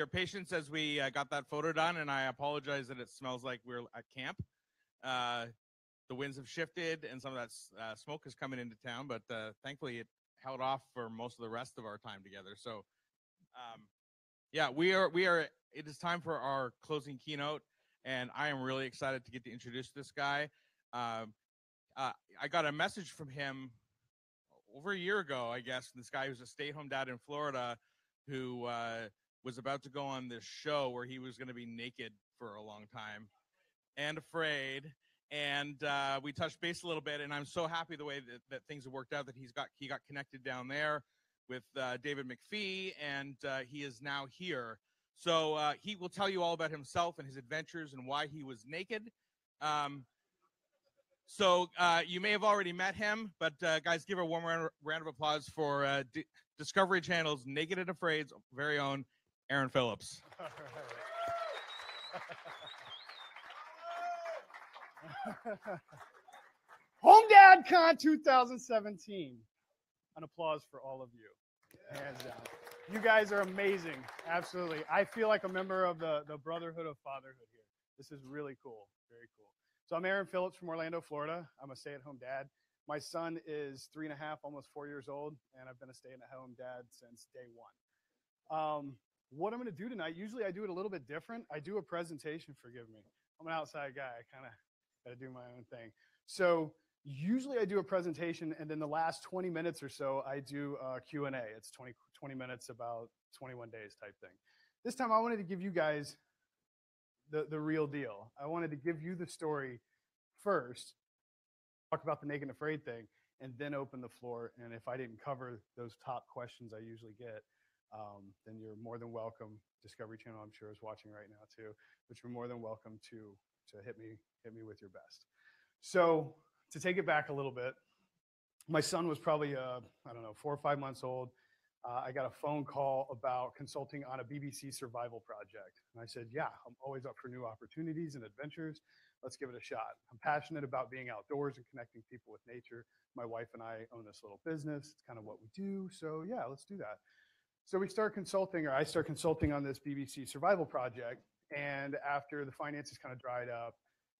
your patience as we got that photo done, and I apologize that it smells like we're at camp. The winds have shifted, and some of that smoke is coming into town, but thankfully it held off for most of the rest of our time together. So, yeah, we are. It is time for our closing keynote, and I am really excited to get to introduce this guy. I got a message from him over a year ago, I guess. This guy who's a stay-at-home dad in Florida who was about to go on this show where he was going to be naked for a long time and afraid. And we touched base a little bit, and I'm so happy the way that things have worked out, that he got connected down there with David McPhee, and he is now here. So he will tell you all about himself and his adventures and why he was naked. So you may have already met him, but guys, give a warm round of applause for Discovery Channel's Naked and Afraid's very own Aaron Phillips. Home Dad Con 2017. An applause for all of you. Hands down. You guys are amazing. Absolutely. I feel like a member of the Brotherhood of Fatherhood here. This is really cool. Very cool. So I'm Aaron Phillips from Orlando, Florida. I'm a stay-at-home dad. My son is 3.5, almost 4 years old, and I've been a stay-at-home dad since day one. What I'm going to do tonight, usually I do it a little bit different. I do a presentation, forgive me. I'm an outside guy. I kind of got to do my own thing. So usually I do a presentation, and then the last 20 minutes or so, I do a Q&A. It's 20 minutes, about 21 days type thing. This time I wanted to give you guys the real deal. I wanted to give you the story first, talk about the naked and afraid thing, and then open the floor. And if I didn't cover those top questions I usually get, then you're more than welcome. Discovery Channel, I'm sure, is watching right now too, but you're more than welcome to hit me with your best. So to take it back a little bit, my son was probably, I don't know, 4 or 5 months old. I got a phone call about consulting on a BBC survival project. And I said, yeah, I'm always up for new opportunities and adventures. Let's give it a shot. I'm passionate about being outdoors and connecting people with nature. My wife and I own this little business. It's kind of what we do. So yeah, let's do that. So I start consulting on this BBC survival project. And after the finances kind of dried up,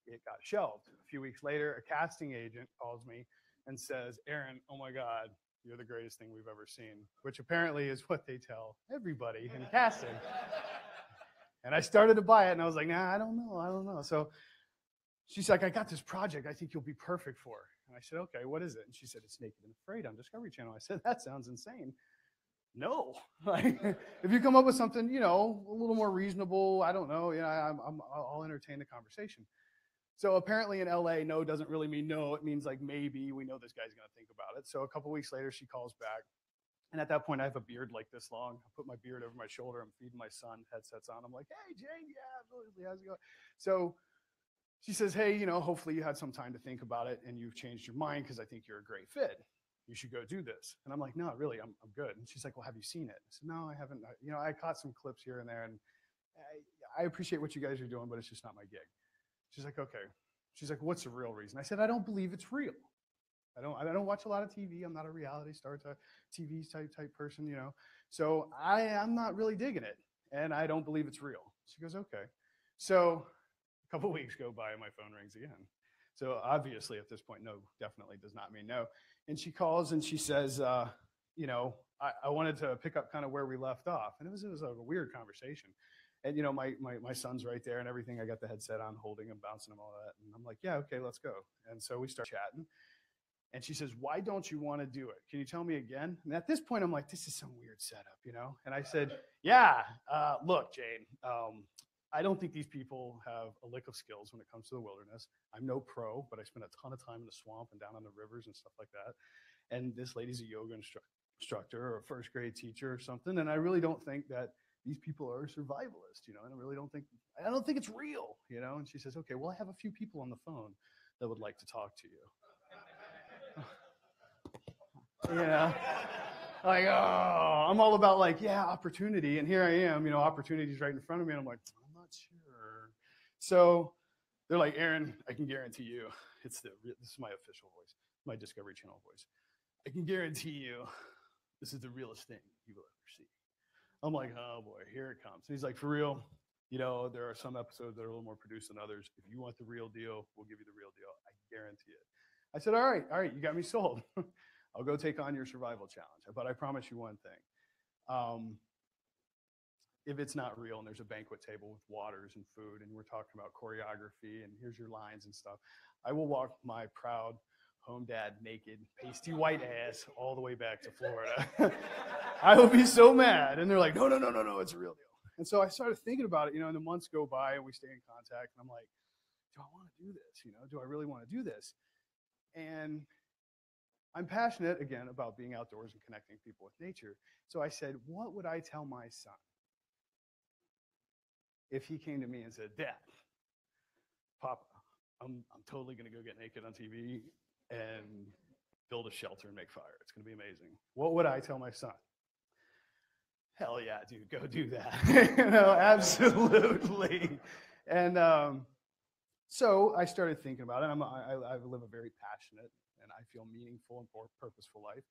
it got shelved. A few weeks later, a casting agent calls me and says, Aaron, oh my God, you're the greatest thing we've ever seen, which apparently is what they tell everybody in casting. And I started to buy it, and I was like, nah, I don't know. So she's like, I got this project I think you'll be perfect for. And I said, okay, what is it? And she said, it's Naked and Afraid on Discovery Channel. I said, that sounds insane. No, like if you come up with something, a little more reasonable, I don't know, I'll entertain the conversation. So apparently in LA, no doesn't really mean no. It means like maybe. We know this guy's going to think about it. So a couple weeks later, she calls back. And at that point, I have a beard like this long. I put my beard over my shoulder. I'm feeding my son, headsets on. I'm like, hey, Jane, yeah, absolutely. How's it going? So she says, hey, hopefully you had some time to think about it and you've changed your mind because I think you're a great fit. You should go do this. And I'm like, no, really, I'm good. And she's like, well, have you seen it? I said, no, I haven't. I caught some clips here and there. And I appreciate what you guys are doing, but it's just not my gig. She's like, okay. She's like, what's the real reason? I said, I don't believe it's real. I don't watch a lot of TV. I'm not a reality star TV type person, So I'm not really digging it, and I don't believe it's real. She goes, okay. So a couple weeks go by, and my phone rings again. So obviously at this point, no definitely does not mean no. And she calls and she says, I wanted to pick up kind of where we left off, and it was a weird conversation. And, my son's right there and everything. I got the headset on, holding him, bouncing him, all that. And I'm like, yeah, okay, let's go. And so we start chatting. And she says, why don't you want to do it? Can you tell me again? And at this point, I'm like, this is some weird setup, And I said, yeah, look, Jane, I don't think these people have a lick of skills when it comes to the wilderness. I'm no pro, but I spent a ton of time in the swamp and down on the rivers and stuff like that. And this lady's a yoga instructor or a first grade teacher or something. And I really don't think that these people are survivalists, and I don't think it's real, And she says, okay, well, I have a few people on the phone that would like to talk to you. Like, oh, I'm all about opportunity. And here I am, opportunity's right in front of me. And I'm like, I'm not sure. So they're like, Aaron, I can guarantee you, this is my official voice, my Discovery Channel voice. I can guarantee you this is the realest thing you will ever see. I'm like, oh boy, here it comes. And he's like, for real, you know, there are some episodes that are a little more produced than others. If you want the real deal, we'll give you the real deal. I guarantee it. I said, all right, you got me sold. I'll go take on your survival challenge. But I promise you one thing. If it's not real and there's a banquet table with waters and food and we're talking about choreography and here's your lines and stuff, I will walk my proud home dad naked, pasty white ass all the way back to Florida. I will be so mad. And they're like, no, it's a real deal. And so I started thinking about it, you know, and the months go by and we stay in contact. And I'm like, do I want to do this? You know, do I really want to do this? And I'm passionate, again, about being outdoors and connecting people with nature. So I said, what would I tell my son if he came to me and said, Dad, Papa, I'm totally going to go get naked on TV and build a shelter and make fire. It's going to be amazing. What would I tell my son? Hell yeah, dude, go do that. You know, absolutely. And so I started thinking about it. I live a very passionate and I feel meaningful and purposeful life.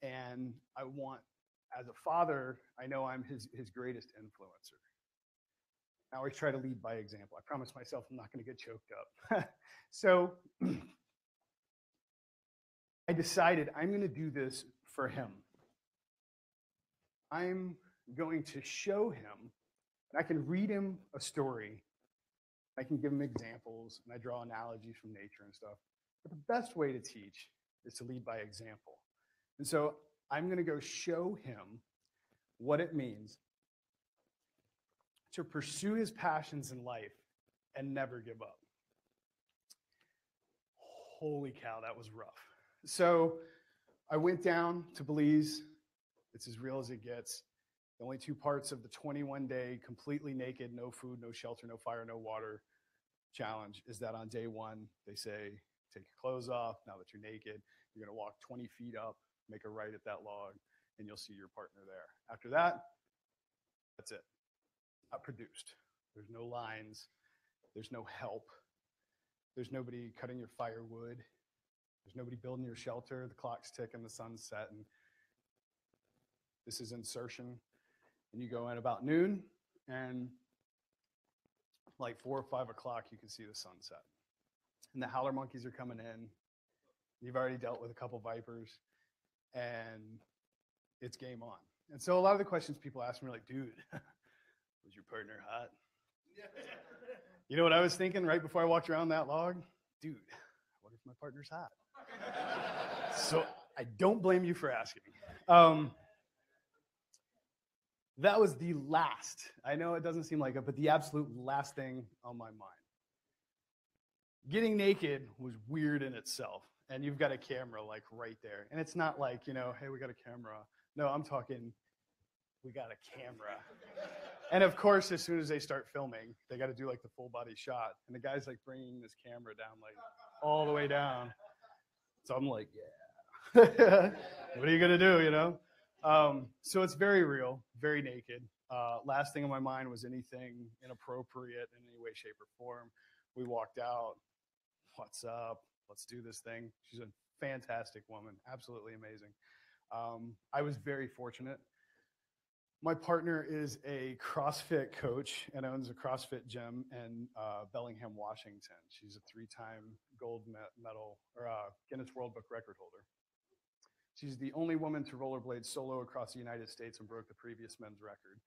And I want, as a father, I know I'm his greatest influencer. I always try to lead by example. I promise myself I'm not going to get choked up. So I decided I'm going to do this for him. I'm going to show him, and I can read him a story. I can give him examples, and I draw analogies from nature and stuff. But the best way to teach is to lead by example. And so I'm going to go show him what it means to pursue his passions in life and never give up. Holy cow, that was rough. So I went down to Belize. It's as real as it gets. The only two parts of the 21-day completely naked, no food, no shelter, no fire, no water challenge is that on day one, they say, take your clothes off. Now that you're naked, you're going to walk 20 feet up, make a right at that log, and you'll see your partner there. After that, that's it. Not produced. There's no lines. There's no help. There's nobody cutting your firewood. There's nobody building your shelter. The clock's ticking, the sun's setting. This is insertion. And you go in about noon, and like 4 or 5 o'clock, you can see the sunset. And the howler monkeys are coming in. You've already dealt with a couple vipers, and it's game on. And so a lot of the questions people ask me are like, dude, was your partner hot? You know what I was thinking right before I walked around that log? Dude, what if my partner's hot? So I don't blame you for asking. That was the last, I know it doesn't seem like it, but the absolute last thing on my mind. Getting naked was weird in itself. And you've got a camera like right there. And it's not like, you know, hey, we got a camera. No, I'm talking, we got a camera. And of course, as soon as they start filming, they got to do like the full body shot. And the guy's like bringing this camera down, like all the way down. So I'm like, yeah, what are you going to do, you know? So it's very real, very naked. Last thing on my mind was anything inappropriate in any way, shape, or form. We walked out. What's up? Let's do this thing. She's a fantastic woman, absolutely amazing. I was very fortunate. My partner is a CrossFit coach and owns a CrossFit gym in Bellingham, Washington. She's a 3-time gold medal or Guinness World Book record holder. She's the only woman to rollerblade solo across the United States and broke the previous men's record.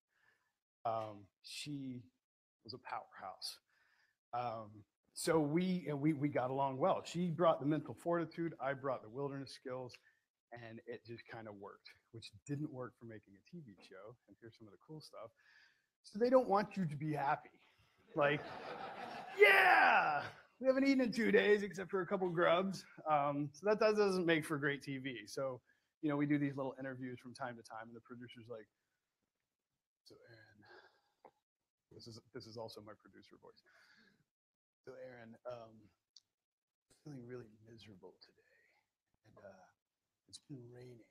She was a powerhouse. So we got along well. She brought the mental fortitude. I brought the wilderness skills. And it just kind of worked, which didn't work for making a TV show. And here's some of the cool stuff. So they don't want you to be happy. Like, yeah, we haven't eaten in 2 days except for a couple grubs. So that doesn't make for great TV. So, you know, we do these little interviews from time to time, and the producer's like, so Aaron, this is also my producer voice. So Aaron, feeling really miserable today. And it's been raining.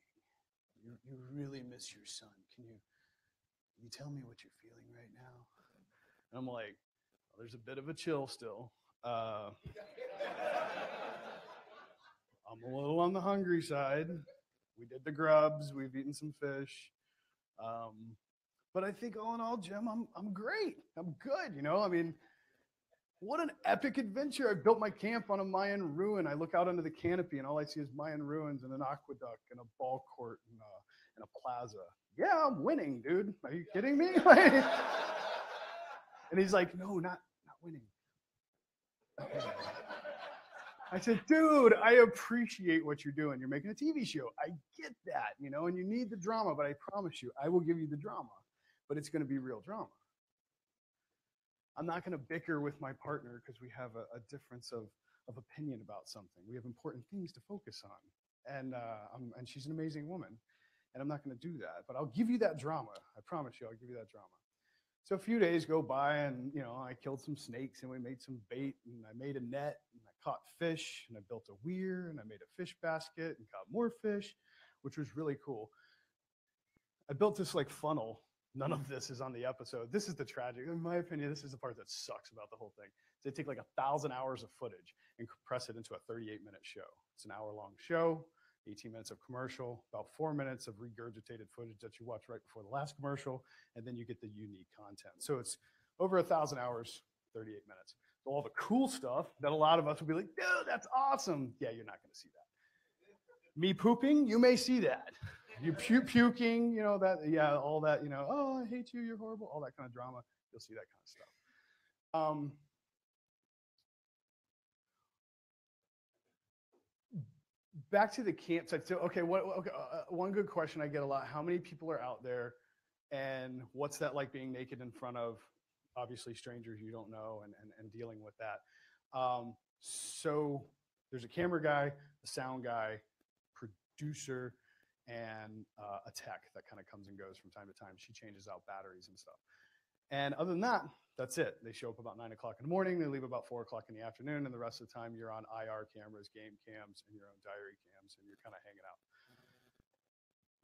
You really miss your son. Can you tell me what you're feeling right now? And I'm like, well, there's a bit of a chill still. I'm a little on the hungry side. We did the grubs. We've eaten some fish. But I think all in all, Jim, I'm great. I'm good. You know, I mean, what an epic adventure. I built my camp on a Mayan ruin. I look out under the canopy and all I see is Mayan ruins and an aqueduct and a ball court and a plaza. Yeah, I'm winning, dude. Are you kidding me? And he's like, no, not winning. I said, dude, I appreciate what you're doing. You're making a TV show. I get that, you know, and you need the drama, but I promise you, I will give you the drama, but it's going to be real drama. I'm not going to bicker with my partner because we have a difference of opinion about something. We have important things to focus on. And she's an amazing woman, and I'm not going to do that, but I'll give you that drama. I promise you, I'll give you that drama. So a few days go by and, you know, I killed some snakes and we made some bait and I made a net and I caught fish and I built a weir and I made a fish basket and caught more fish, which was really cool. I built this like funnel. None of this is on the episode. This is the tragic, in my opinion, this is the part that sucks about the whole thing. They take like 1,000 hours of footage and compress it into a 38-minute show. It's an hour-long show, 18 minutes of commercial, about 4 minutes of regurgitated footage that you watch right before the last commercial, and then you get the unique content. So it's over 1,000 hours, 38 minutes. So all the cool stuff that a lot of us will be like, dude, that's awesome. Yeah, you're not going to see that. Me pooping, you may see that. You puking, you know, that, yeah, all that, you know, oh, I hate you, you're horrible, all that kind of drama. You'll see that kind of stuff. Back to the campsite. So, okay, one good question I get a lot: how many people are out there, and what's that like being naked in front of, obviously, strangers you don't know, and dealing with that? So, there's a camera guy, a sound guy, producer, and a tech that kind of comes and goes from time to time. She changes out batteries and stuff. And other than that, that's it. They show up about 9 o'clock in the morning. They leave about 4 o'clock in the afternoon. And the rest of the time, you're on IR cameras, game cams, and your own diary cams, and you're kind of hanging out.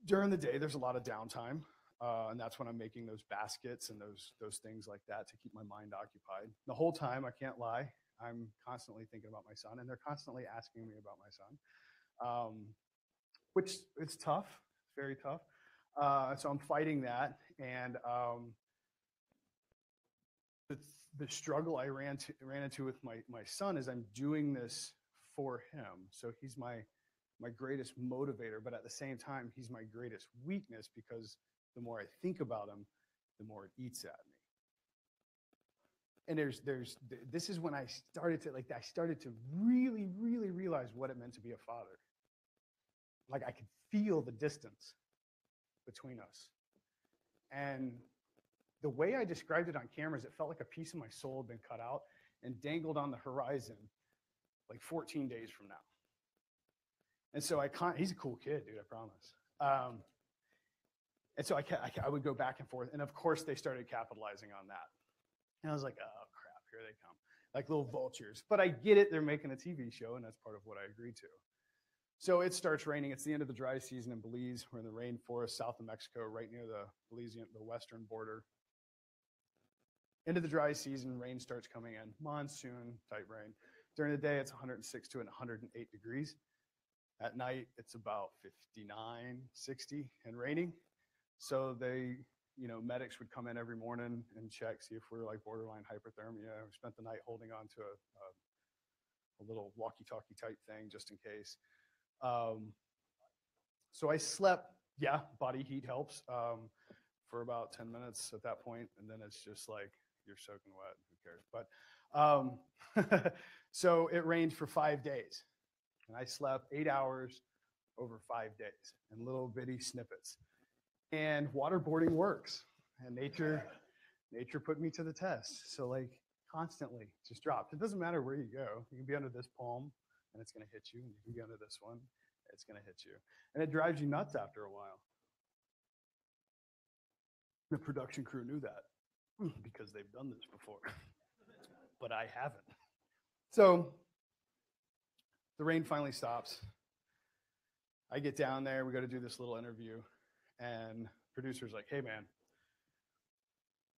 During the day, there's a lot of downtime. And that's when I'm making those baskets and those things like that to keep my mind occupied. The whole time, I can't lie, I'm constantly thinking about my son. And they're constantly asking me about my son, which it's tough, very tough. So I'm fighting that. And the struggle I ran into with my son is I'm doing this for him. So he's my greatest motivator, but at the same time, he's my greatest weakness because the more I think about him, the more it eats at me. And this is when I started to really, really realize what it meant to be a father. Like I could feel the distance between us. And the way I described it on cameras, it felt like a piece of my soul had been cut out and dangled on the horizon like 14 days from now. And so he's a cool kid, dude, I promise. And so I would go back and forth. And of course, they started capitalizing on that. And I was like, oh, crap, here they come. Like little vultures. But I get it. They're making a TV show, and that's part of what I agreed to. So it starts raining. It's the end of the dry season in Belize. We're in the rainforest south of Mexico, right near the western border. End of the dry season, rain starts coming in. Monsoon type rain. During the day, it's 106 to 108 degrees. At night, it's about 59, 60 and raining. So medics would come in every morning and check, see if we're like borderline hypothermia. We spent the night holding on to a little walkie-talkie type thing just in case. So I slept, body heat helps, for about 10 minutes at that point, and then it's just like, you're soaking wet, who cares? But so it rained for 5 days, and I slept 8 hours over 5 days in little bitty snippets. And waterboarding works, and nature put me to the test. So like constantly just dropped. It doesn't matter where you go. You can be under this palm, and it's going to hit you. And you can be under this one, it's going to hit you. And it drives you nuts after a while. The production crew knew that because they've done this before, but I haven't. So the rain finally stops. I get down there. We got to do this little interview, and producer's like, "Hey, man,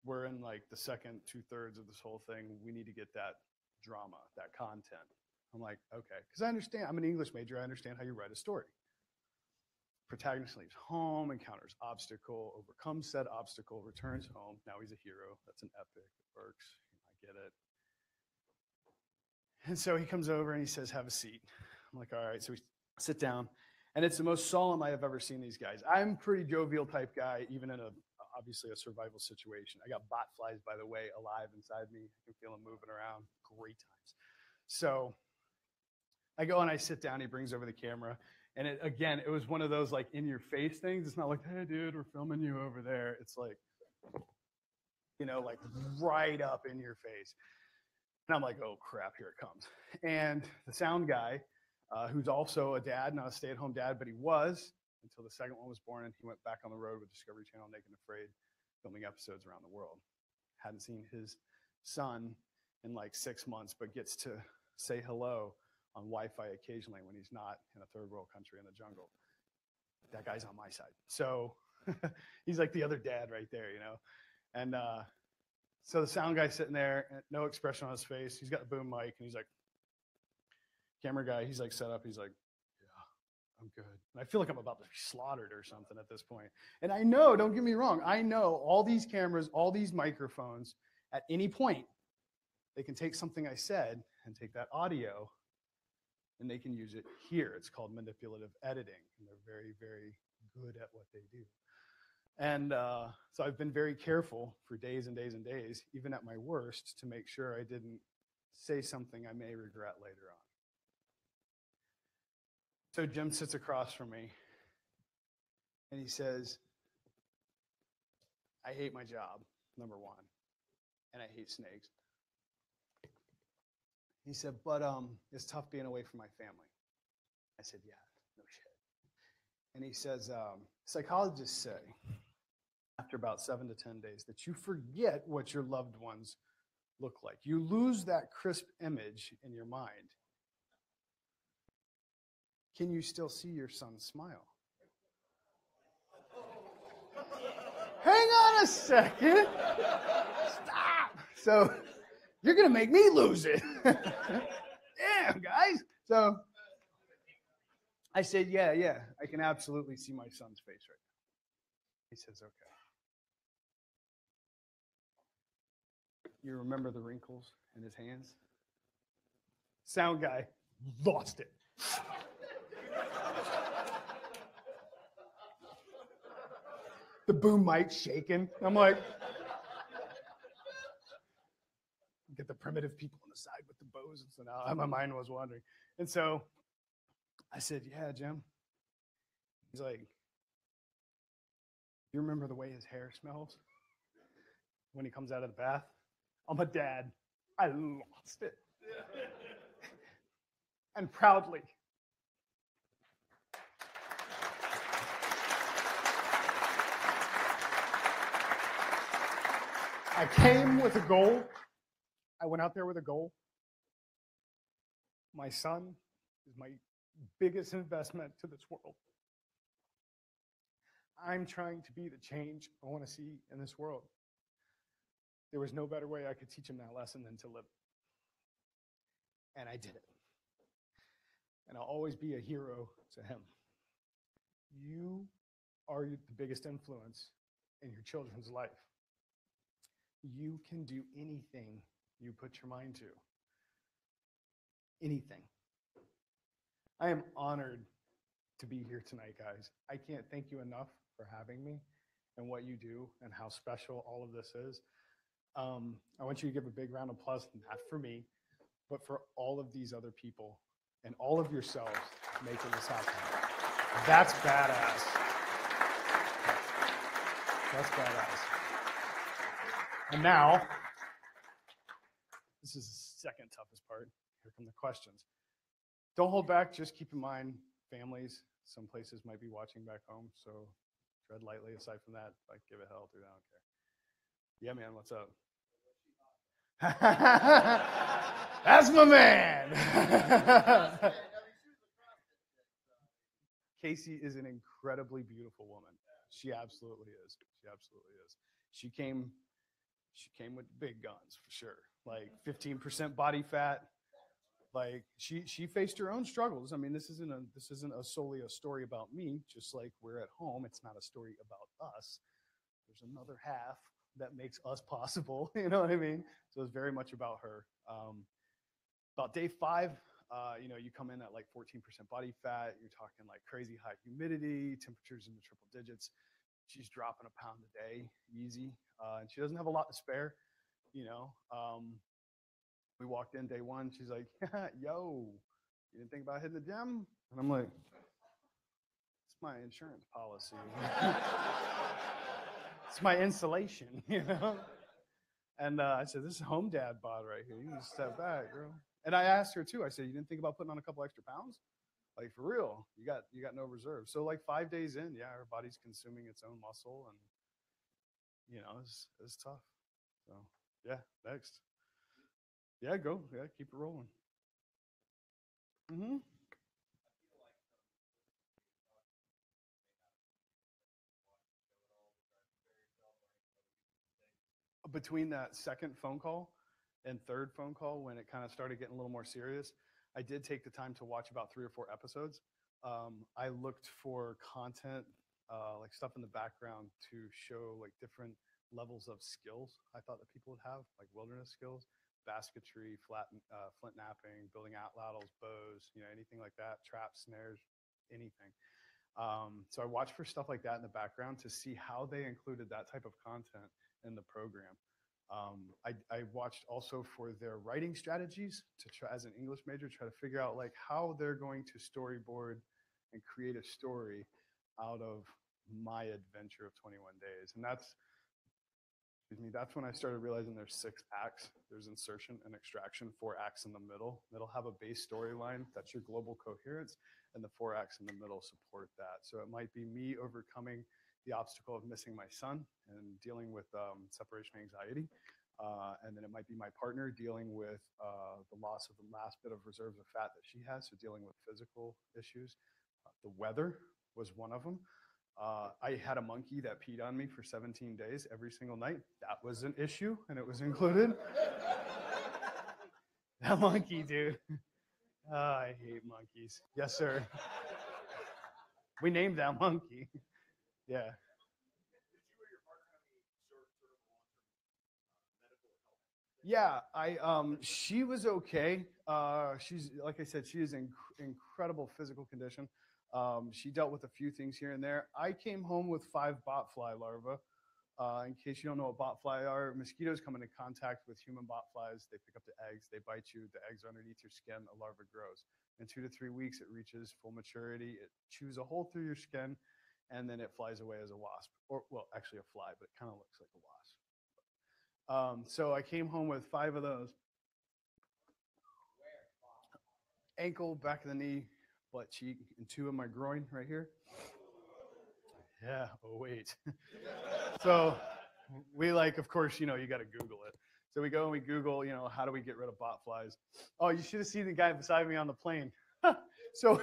we're in like the second 2/3 of this whole thing. We need to get that drama, that content." I'm like, "Okay," because I understand. I'm an English major. I understand how you write a story. protagonist leaves home, encounters obstacle, overcomes said obstacle, returns home. Now he's a hero. That's an epic. It works. I get it. And so he comes over and he says, have a seat. I'm like, all right. So we sit down. And it's the most solemn I have ever seen these guys. I'm a pretty jovial type guy, even in obviously a survival situation. I got bot flies, by the way, alive inside me. I can feel them moving around. Great times. So I go and I sit down. He brings over the camera. And it was one of those like in your face things. It's not like, hey, dude, we're filming you over there. It's like, like right up in your face. And I'm like, oh, crap, here it comes. And the sound guy, who's also a dad, not a stay-at-home dad, but he was until the second one was born, and he went back on the road with Discovery Channel, Naked and Afraid, filming episodes around the world. Hadn't seen his son in like 6 months, but gets to say hello on Wi-Fi occasionally when he's not in a third world country in the jungle. That guy's on my side. So he's like the other dad right there, And so the sound guy's sitting there, no expression on his face. He's got the boom mic, and he's like, camera guy, he's like set up. He's like, yeah, I'm good. And I feel like I'm about to be slaughtered or something at this point. And I know, don't get me wrong, I know all these cameras, all these microphones, at any point, they can take something I said and take that audio, and they can use it here. It's called manipulative editing, and they're very, very good at what they do. And so I've been very careful for days and days and days, even at my worst, to make sure I didn't say something I may regret later on. So Jim sits across from me, and he says, I hate my job, number one, and I hate snakes. He said, but it's tough being away from my family. I said, yeah, no shit. And he says, psychologists say, after about 7 to 10 days, that you forget what your loved ones look like. You lose that crisp image in your mind. Can you still see your son smile? Hang on a second. Stop. So you're going to make me lose it. Damn, guys. So I said, yeah, I can absolutely see my son's face right now. He says, okay. You remember the wrinkles in his hands? Sound guy lost it. The boom mic shaking. I'm like, get the primitive people on the side with the bows. And so now my mind was wandering. And so I said, yeah, Jim. He's like, you remember the way his hair smells when he comes out of the bath? I'm a dad. I lost it. And proudly. I came with a goal. I went out there with a goal. My son is my biggest investment to this world. I'm trying to be the change I want to see in this world. There was no better way I could teach him that lesson than to live it. And I did it. And I'll always be a hero to him. You are the biggest influence in your children's life. You can do anything you put your mind to. Anything. I am honored to be here tonight, guys. I can't thank you enough for having me and what you do and how special all of this is. I want you to give a big round of applause, not for me, but for all of these other people and all of yourselves making this happen. That's badass. That's badass. And now, this is the second toughest part. Here come the questions. Don't hold back. Just keep in mind, families, some places might be watching back home, so tread lightly. Aside from that, like, give it hell, dude. I don't care. Yeah, man, what's up? That's my man. Casey is an incredibly beautiful woman. She absolutely is. She absolutely is. She came with big guns for sure. Like 15% body fat, Like she faced her own struggles. I mean, this isn't solely a story about me. Just like we're at home, it's not a story about us. There's another half that makes us possible. You know what I mean? So it's very much about her. About day 5, you come in at like 14% body fat. You're talking like crazy high humidity, temperatures in the triple digits. She's dropping a pound a day, easy, and she doesn't have a lot to spare. We walked in day 1. She's like, "Yo, you didn't think about hitting the gym?" And I'm like, "It's my insurance policy. It's my insulation, And I said, "This is home dad bod right here. You just step back, girl." And I asked her too. I said, "You didn't think about putting on a couple extra pounds? Like for real? You got no reserve." So like 5 days in, yeah, her body's consuming its own muscle, and it's tough. So yeah, next. Yeah, go. Yeah, keep it rolling. Mm-hmm. Between that second phone call and third phone call, when it kind of started getting a little more serious, I did take the time to watch about 3 or 4 episodes. I looked for content, like stuff in the background to show like different levels of skills I thought that people would have, like wilderness skills, basketry, flint napping, building outladdles, bows, anything like that, traps, snares, anything. So I watched for stuff like that in the background to see how they included that type of content in the program. I watched also for their writing strategies to try, as an English major, try to figure out like how they're going to storyboard and create a story out of my adventure of 21 days. And that's when I started realizing there's 6 acts. There's insertion and extraction, 4 acts in the middle. It'll have a base storyline. That's your global coherence. And the 4 acts in the middle support that. So it might be me overcoming the obstacle of missing my son and dealing with separation anxiety. And then it might be my partner dealing with the loss of the last bit of reserves of fat that she has, so dealing with physical issues. The weather was one of them. I had a monkey that peed on me for 17 days every single night. That was an issue, and it was included. That monkey, dude. I hate monkeys. Yes, sir. We named that monkey. Yeah. Yeah, she was okay. She's, like I said, she is in incredible physical condition. She dealt with a few things here and there. I came home with 5 botfly larvae. In case you don't know what botfly are, mosquitoes come into contact with human botflies. They pick up the eggs, they bite you. The eggs are underneath your skin. A larva grows. In 2 to 3 weeks, it reaches full maturity. It chews a hole through your skin, and then it flies away as a wasp. Or, well, actually a fly, but it kind of looks like a wasp. So I came home with 5 of those. Ankle, back of the knee, butt cheek, and 2 in my groin right here. Yeah, oh wait. So we of course, you got to Google it. So we go and we Google, how do we get rid of botflies? Oh, you should have seen the guy beside me on the plane. So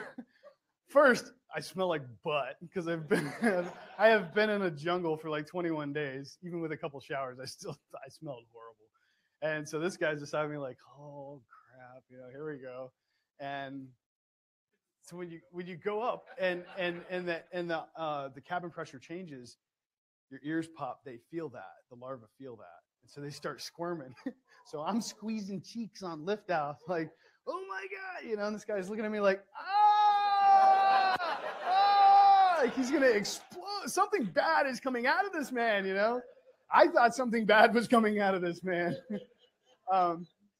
first, I smell like butt because I have been in a jungle for like 21 days. Even with a couple showers, I smelled horrible. And so this guy's beside me like, oh crap, here we go. And so when you go up and the cabin pressure changes, your ears pop. They feel that. The larvae feel that, and so they start squirming. So I'm squeezing cheeks on lift off, like, oh my god, and this guy's looking at me like, like he's gonna explode. Something bad is coming out of this man. I thought something bad was coming out of this man.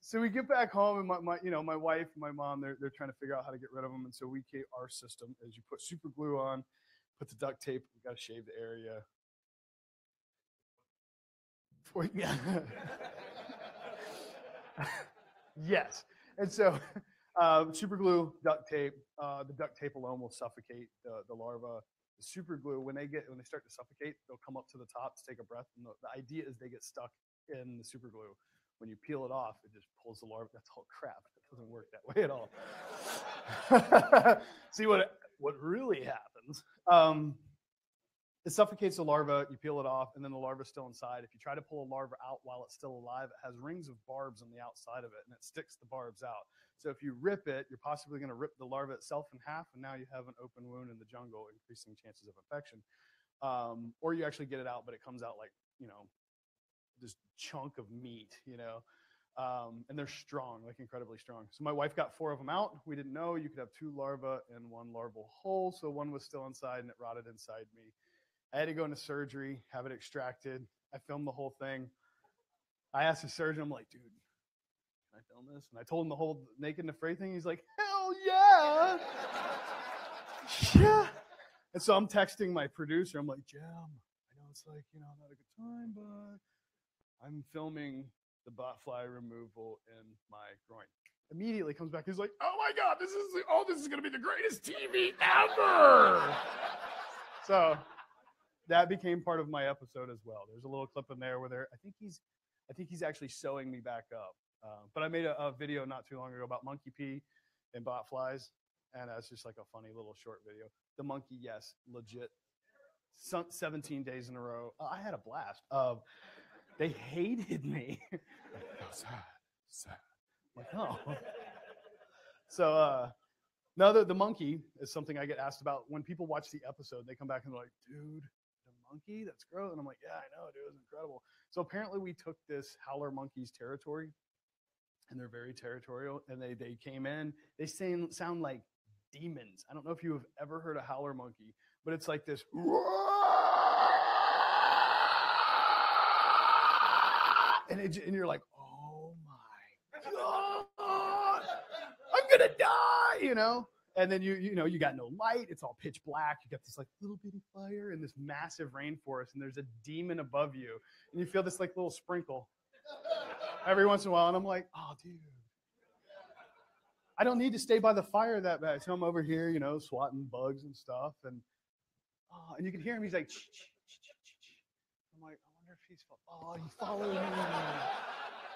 So we get back home, and my wife and my mom, they're trying to figure out how to get rid of them. And so our system is you put super glue on, put the duct tape. We got to shave the area. Yeah. Yes. And so super glue, duct tape. The duct tape alone will suffocate the larva. The super glue, when they start to suffocate, they'll come up to the top to take a breath. And the idea is they get stuck in the super glue. When you peel it off, it just pulls the larva. That's all crap. It doesn't work that way at all. See what really happens It suffocates the larva, you peel it off, and then the larva's still inside. If you try to pull a larva out while it's still alive, it has rings of barbs on the outside of it, and it sticks the barbs out. So if you rip it, you're possibly going to rip the larva itself in half, and now you have an open wound in the jungle, increasing chances of infection. Or you actually get it out, but it comes out like, this chunk of meat, and they're strong, like incredibly strong. So my wife got 4 of them out. We didn't know you could have 2 larvae in one larval hole, so one was still inside, and it rotted inside me. I had to go into surgery, have it extracted. I filmed the whole thing. I asked the surgeon, I'm like, dude, can I film this? And I told him the whole naked and afraid thing. He's like, hell yeah. Yeah. And so I'm texting my producer. I'm like, Jam, I know it's like, not a good time, but I'm filming the botfly removal in my groin. Immediately comes back. He's like, oh my God, this is going to be the greatest TV ever. So that became part of my episode as well. There's a little clip in there where I think he's actually sewing me back up. But I made a video not too long ago about monkey pee and botflies, and that's just like a funny little short video. The monkey, yes, legit, 17 days in a row. I had a blast. They hated me. Sad. Like, oh. So no, the monkey is something I get asked about when people watch the episode. They come back and they're like, dude, the monkey, that's gross. And I'm like, yeah, I know, dude, it was incredible. So apparently we took this howler monkey's territory, and they're very territorial, and they came in. They sound like demons. I don't know if you have ever heard a howler monkey, but it's like this. And you're like, oh my God, I'm gonna die, And then you got no light. It's all pitch black. You got this like little bitty fire in this massive rainforest, and there's a demon above you, and you feel this like little sprinkle every once in a while. And I'm like, oh, dude, I don't need to stay by the fire that bad. So I'm over here, swatting bugs and stuff, and you can hear him. He's like, I'm like, I wonder if he's following me.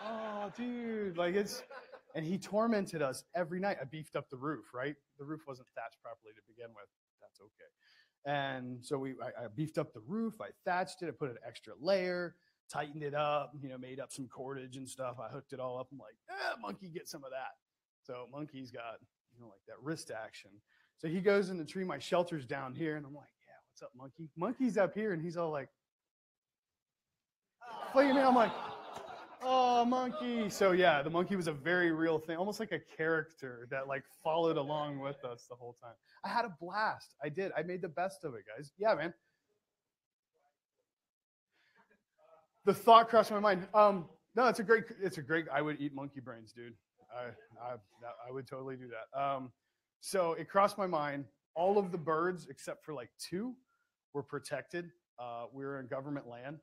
Oh, dude, and he tormented us every night. I beefed up the roof, right? The roof wasn't thatched properly to begin with. That's okay. And so I beefed up the roof. I thatched it. I put an extra layer, tightened it up, made up some cordage and stuff. I hooked it all up. I'm like, monkey, get some of that. So monkey's got, like that wrist action. So he goes in the tree. My shelter's down here. And I'm like, yeah, what's up, monkey? Monkey's up here. And he's all like, look at me. I'm like, oh, monkey. So yeah, the monkey was a very real thing, almost like a character that like followed along with us the whole time. I had a blast. I did. I made the best of it, guys. Yeah, man. The thought crossed my mind. No, it's a great. I would eat monkey brains, dude. I would totally do that. So it crossed my mind. All of the birds except for like 2 were protected. We were in government land.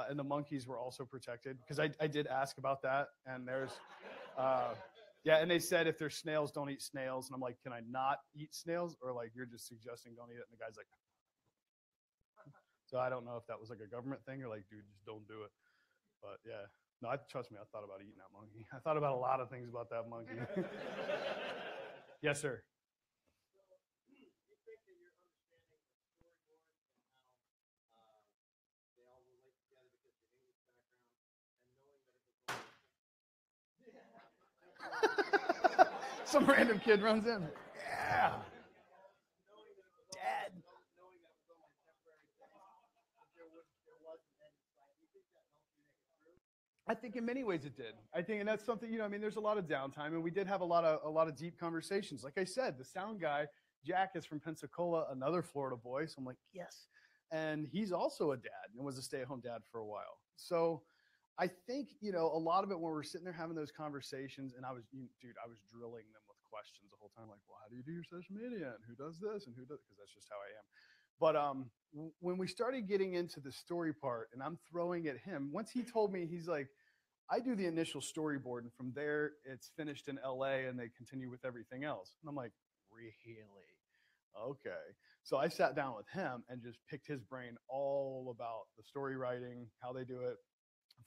And the monkeys were also protected, because I did ask about that, and there's, and they said if there's snails, don't eat snails, and I'm like, can I not eat snails, or like you're just suggesting don't eat it, and the guy's like, so I don't know if that was like a government thing or like, dude, just don't do it, but yeah, no, trust me, I thought about eating that monkey. I thought about a lot of things about that monkey. Yes, sir. Some random kid runs in. Yeah. Dad. I think in many ways it did. I think, and that's something, there's a lot of downtime, and we did have a lot of deep conversations. Like I said, the sound guy, Jack, is from Pensacola, another Florida boy. So I'm like, yes. And he's also a dad and was a stay-at-home dad for a while. So I think, a lot of it when we're sitting there having those conversations, and I was drilling them with questions the whole time, like, well, how do you do your social media, and who does this, and who does, because that's just how I am. But when we started getting into the story part, and I'm throwing at him, once he told me, he's like, I do the initial storyboard, and from there, it's finished in LA, and they continue with everything else. And I'm like, really? Okay. So I sat down with him and just picked his brain all about the story writing, how they do it,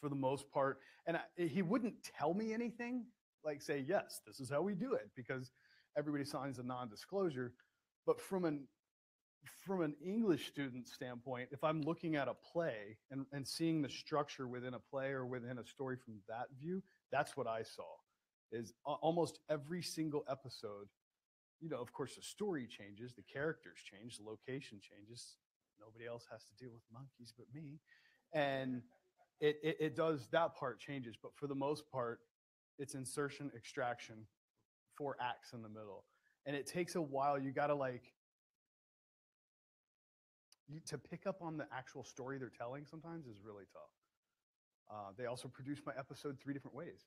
for the most part. And he wouldn't tell me anything, like say, yes, this is how we do it, because everybody signs a non-disclosure. But from from an English student standpoint, if I'm looking at a play and seeing the structure within a play or within a story from that view, that's what I saw. Is almost every single episode, of course, the story changes, the characters change, the location changes. Nobody else has to deal with monkeys but me. And it does, that part changes. But for the most part, it's insertion, extraction, 4 acts in the middle. And it takes a while. You got to to pick up on the actual story they're telling sometimes is really tough. They also produced my episode 3 different ways.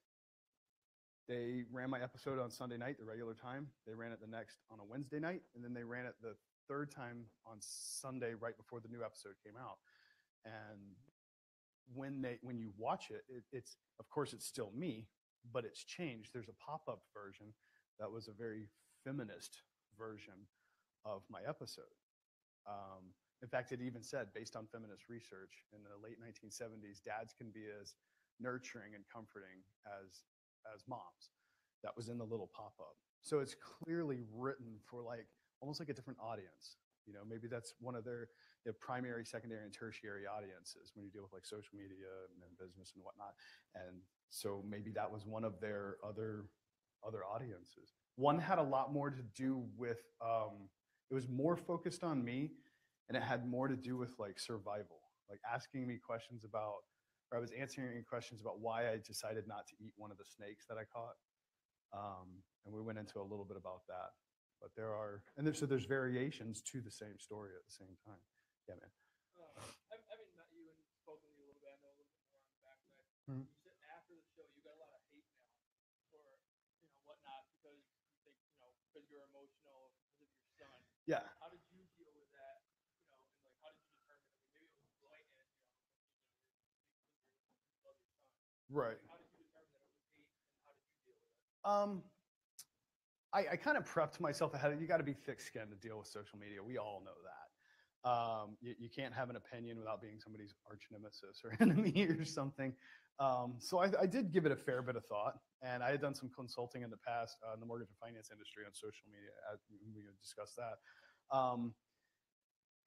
They ran my episode on Sunday night, the regular time. They ran it the next on a Wednesday night, and then they ran it the 3rd time on Sunday right before the new episode came out. And when you watch it, it's of course it's still me, but it's changed. There's a pop-up version that was a very feminist version of my episode. In fact, it even said, based on feminist research in the late 1970s, dads can be as nurturing and comforting as moms. That was in the little pop-up. So it's clearly written for almost like a different audience. Maybe that's one of their primary, secondary, and tertiary audiences when you deal with social media and business and whatnot. And so maybe that was one of their other audiences. One had a lot more to do with, it was more focused on me, and it had more to do with survival, asking me questions about, or I was answering questions about why I decided not to eat one of the snakes that I caught. And we went into a little bit about that. But there's variations to the same story at the same time. Yeah, man. I met you and spoken to you a little bit. I know a little bit more on the backside. Mm-hmm. You said after the show, you got a lot of hate mail or whatnot because you think because you're emotional because of your son. Yeah. How did you deal with that? And how did you determine? Maybe it was blanket. You love your son. Right. How did you determine that it was hate, and how did you deal with it? I kind of prepped myself ahead. You got to be thick-skinned to deal with social media. We all know that. You can't have an opinion without being somebody's arch nemesis or enemy or something. So I did give it a fair bit of thought, and I had done some consulting in the past in the mortgage and finance industry on social media. We discussed that.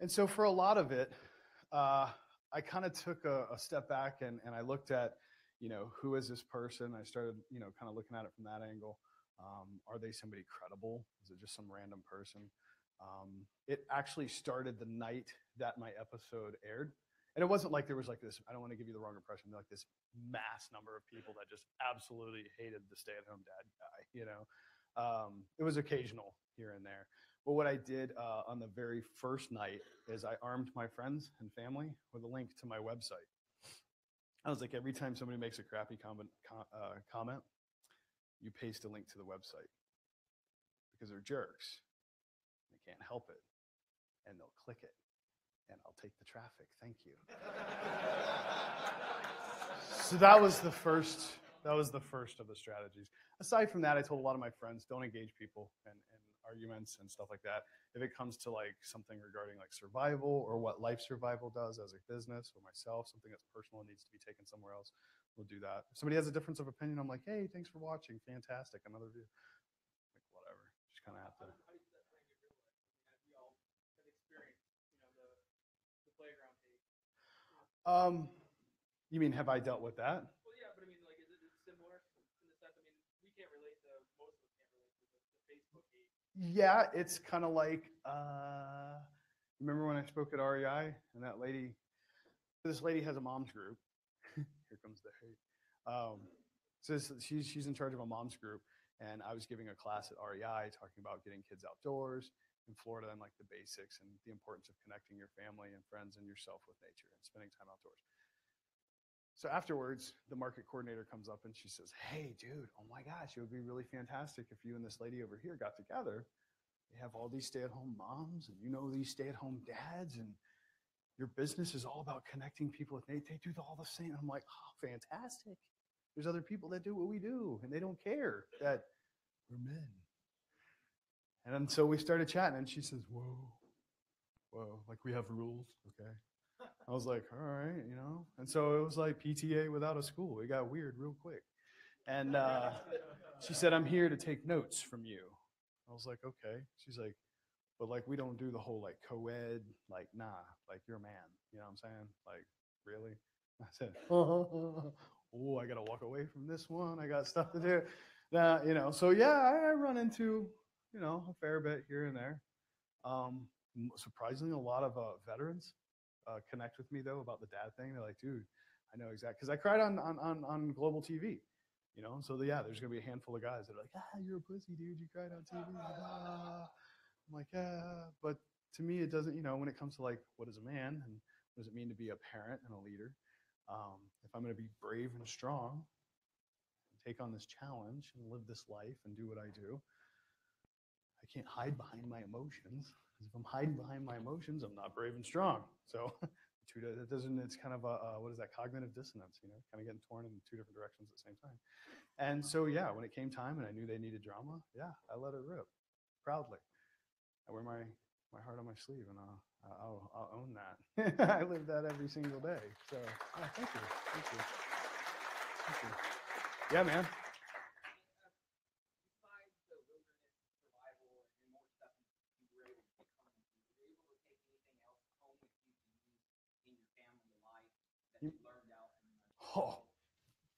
And so for a lot of it, I kind of took a step back and I looked at, who is this person? I started, kind of looking at it from that angle. Are they somebody credible? Is it just some random person? It actually started the night that my episode aired. And it wasn't like there was this, I don't want to give you the wrong impression, this mass number of people that just absolutely hated the stay-at-home dad guy, It was occasional here and there. But what I did on the very first night is I armed my friends and family with a link to my website. I was like, every time somebody makes a crappy comment, you paste a link to the website because they're jerks. They can't help it. And they'll click it. And I'll take the traffic. Thank you. So that was the first of the strategies. Aside from that, I told a lot of my friends, don't engage people in arguments and stuff like that. If it comes to something regarding survival or what life survival does as a business or myself, something that's personal and needs to be taken somewhere else, we'll do that. If somebody has a difference of opinion, I'm like, hey, thanks for watching. Fantastic. Another view. Whatever. Just kind of have to. How does that bring your real life? We all have experienced, the playground hate. You mean, have I dealt with that? Well, yeah, but I mean, is it similar in the sense? I mean, we can't relate to, most of us can't relate to the Facebook hate. Yeah, it's kind of remember when I spoke at REI and this lady has a mom's group. Here comes the hate. So she's in charge of a mom's group, and I was giving a class at REI talking about getting kids outdoors in Florida and the basics and the importance of connecting your family and friends and yourself with nature and spending time outdoors. So afterwards, the market coordinator comes up and she says, hey, dude, oh my gosh, it would be really fantastic if you and this lady over here got together. They have all these stay-at-home moms and these stay-at-home dads, and your business is all about connecting people with nature. They do all the same. I'm like, oh, fantastic. There's other people that do what we do, and they don't care that we're men. And then so we started chatting, and she says, whoa, we have rules, okay? I was like, all right, And so it was like PTA without a school. It got weird real quick. And she said, I'm here to take notes from you. I was like, okay. She's like, But like, we don't do the whole like co-ed, like, nah, like, you're a man. You know what I'm saying? Like, really? I said, oh, I got to walk away from this one. I got stuff to do. Now, you know, so yeah, I run into, you know, a fair bit here and there. Surprisingly, a lot of veterans connect with me though about the dad thing. They're like, dude, I know exactly, because I cried on global TV, you know. So yeah, there's gonna be a handful of guys that are like, you're a pussy, dude. You cried on TV. I'm like, yeah, but to me, it doesn't. You know, when it comes to like, what is a man and what does it mean to be a parent and a leader? If I'm gonna be brave and strong, and take on this challenge and live this life and do what I do, I can't hide behind my emotions. Because if I'm hiding behind my emotions, I'm not brave and strong. So it doesn't. It's kind of a what is that, cognitive dissonance? You know, kind of getting torn in two different directions at the same time. And so yeah, when it came time and I knew they needed drama, yeah, I let it rip proudly. I wear my heart on my sleeve, and I'll own that. I live that every single day. So thank you, thank you, thank you. Yeah, man. Oh,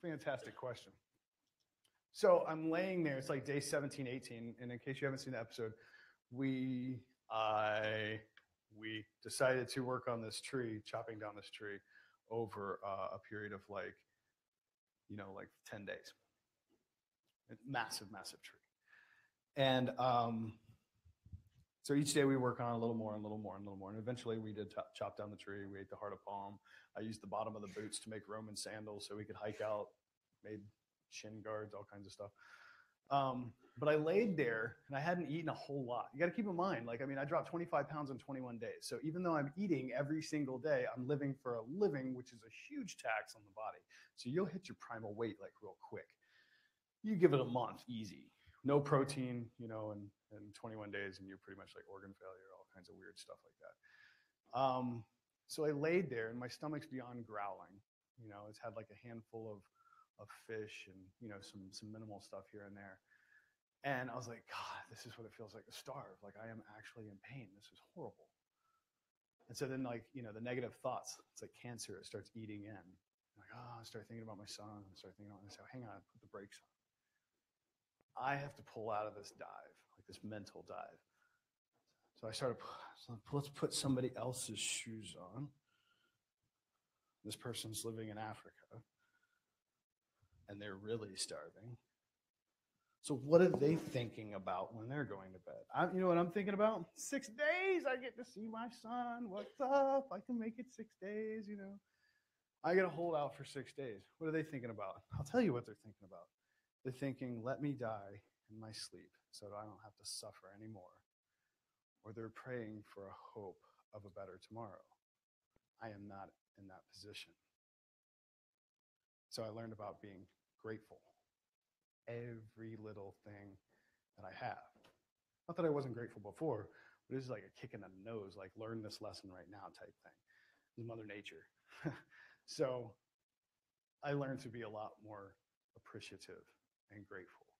fantastic question. So I'm laying there. It's like day 17, 18. And in case you haven't seen the episode, we decided to work on this tree, chopping down this tree over a period of like, you know, like 10 days. Massive, massive tree. And so each day we work on a little more and a little more and a little more. And eventually we did chop down the tree. We ate the heart of palm. I used the bottom of the boots to make Roman sandals so we could hike out, made shin guards, all kinds of stuff. But I laid there and I hadn't eaten a whole lot. You got to keep in mind, like, I mean, I dropped 25 pounds in 21 days. So even though I'm eating every single day, I'm living for a living, which is a huge tax on the body. So you'll hit your primal weight like real quick. You give it a month, easy. No protein, you know, in 21 days, and you're pretty much like organ failure, all kinds of weird stuff like that. So I laid there and my stomach's beyond growling. You know, it's had like a handful of fish and, you know, some minimal stuff here and there. And I was like, God, this is what it feels like to starve. Like, I am actually in pain. This is horrible. And so then, like, you know, the negative thoughts, it's like cancer, it starts eating in. I'm like, oh, I start thinking about my son. I start thinking about myself. Hang on, put the brakes on. I have to pull out of this dive, like this mental dive. So I started, let's put somebody else's shoes on. This person's living in Africa, and they're really starving. So what are they thinking about when they're going to bed? You know what I'm thinking about? 6 days, I get to see my son. What's up? I can make it 6 days, you know. I got to hold out for 6 days. What are they thinking about? I'll tell you what they're thinking about. They're thinking, let me die in my sleep so that I don't have to suffer anymore. Or they're praying for a hope of a better tomorrow. I am not in that position. So I learned about being grateful. Every little thing that I have. Not that I wasn't grateful before, but this is like a kick in the nose, like learn this lesson right now type thing. This is Mother Nature. So I learned to be a lot more appreciative and grateful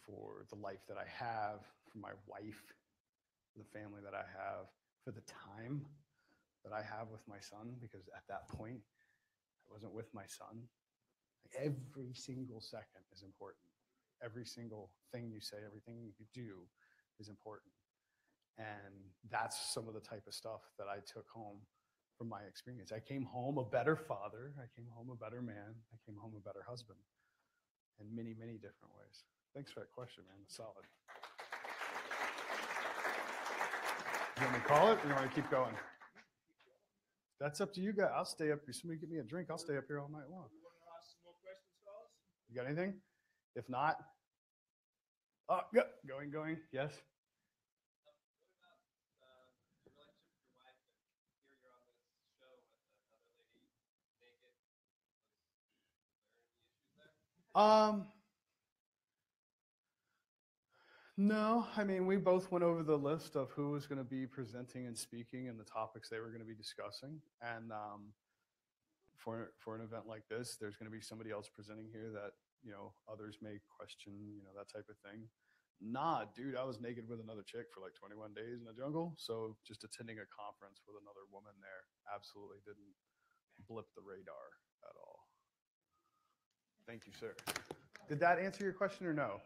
for the life that I have, for my wife, for the family that I have, for the time that I have with my son, because at that point, I wasn't with my son. Every single second is important. Every single thing you say, everything you do is important. And that's some of the type of stuff that I took home from my experience. I came home a better father. I came home a better man. I came home a better husband in many, many different ways. Thanks for that question, man. It's solid. You want me to call it or you want me to keep going? That's up to you guys. I'll stay up here. Somebody get me a drink. I'll stay up here all night long. You got anything? If not, oh, yeah, going. Yes. No, I mean, we both went over the list of who was going to be presenting and speaking and the topics they were going to be discussing. And for an event like this, there's going to be somebody else presenting here that, you know, others may question, you know, that type of thing. Nah, dude, I was naked with another chick for like 21 days in the jungle. So just attending a conference with another woman there absolutely didn't blip the radar at all. Thank you, sir. Did that answer your question or no?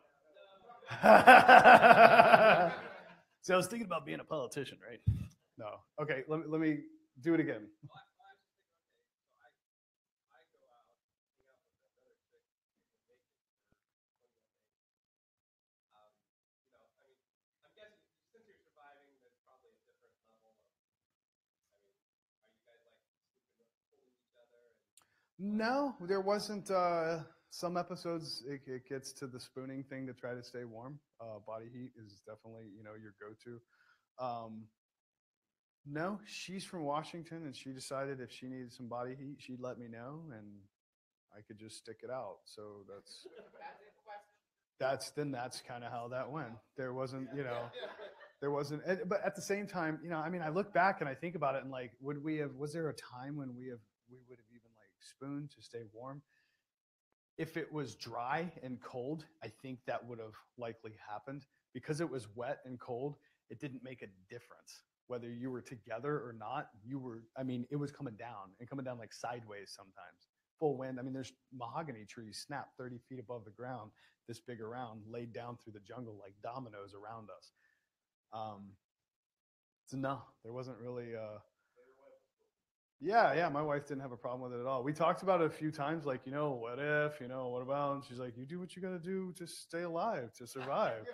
So I was thinking about being a politician, right? No. Okay, let me do it again. No, there wasn't. Some episodes it gets to the spooning thing to try to stay warm. Body heat is definitely your go-to. No, she's from Washington, and she decided if she needed some body heat, she'd let me know, and I could just stick it out. So that's kind of how that went. There wasn't, but at the same time, I mean, I look back and I think about it, and like, was there a time when we would have even like spooned to stay warm? If it was dry and cold, I think that would have likely happened. Because it was wet and cold, it didn't make a difference whether you were together or not. It was coming down like sideways sometimes. Full wind. I mean, there's mahogany trees snap 30 feet above the ground, this big around, laid down through the jungle like dominoes around us. So no, there wasn't really. Yeah, my wife didn't have a problem with it at all. We talked about it a few times, like, what if, what about? And she's like, you do what you got to do to stay alive, to survive.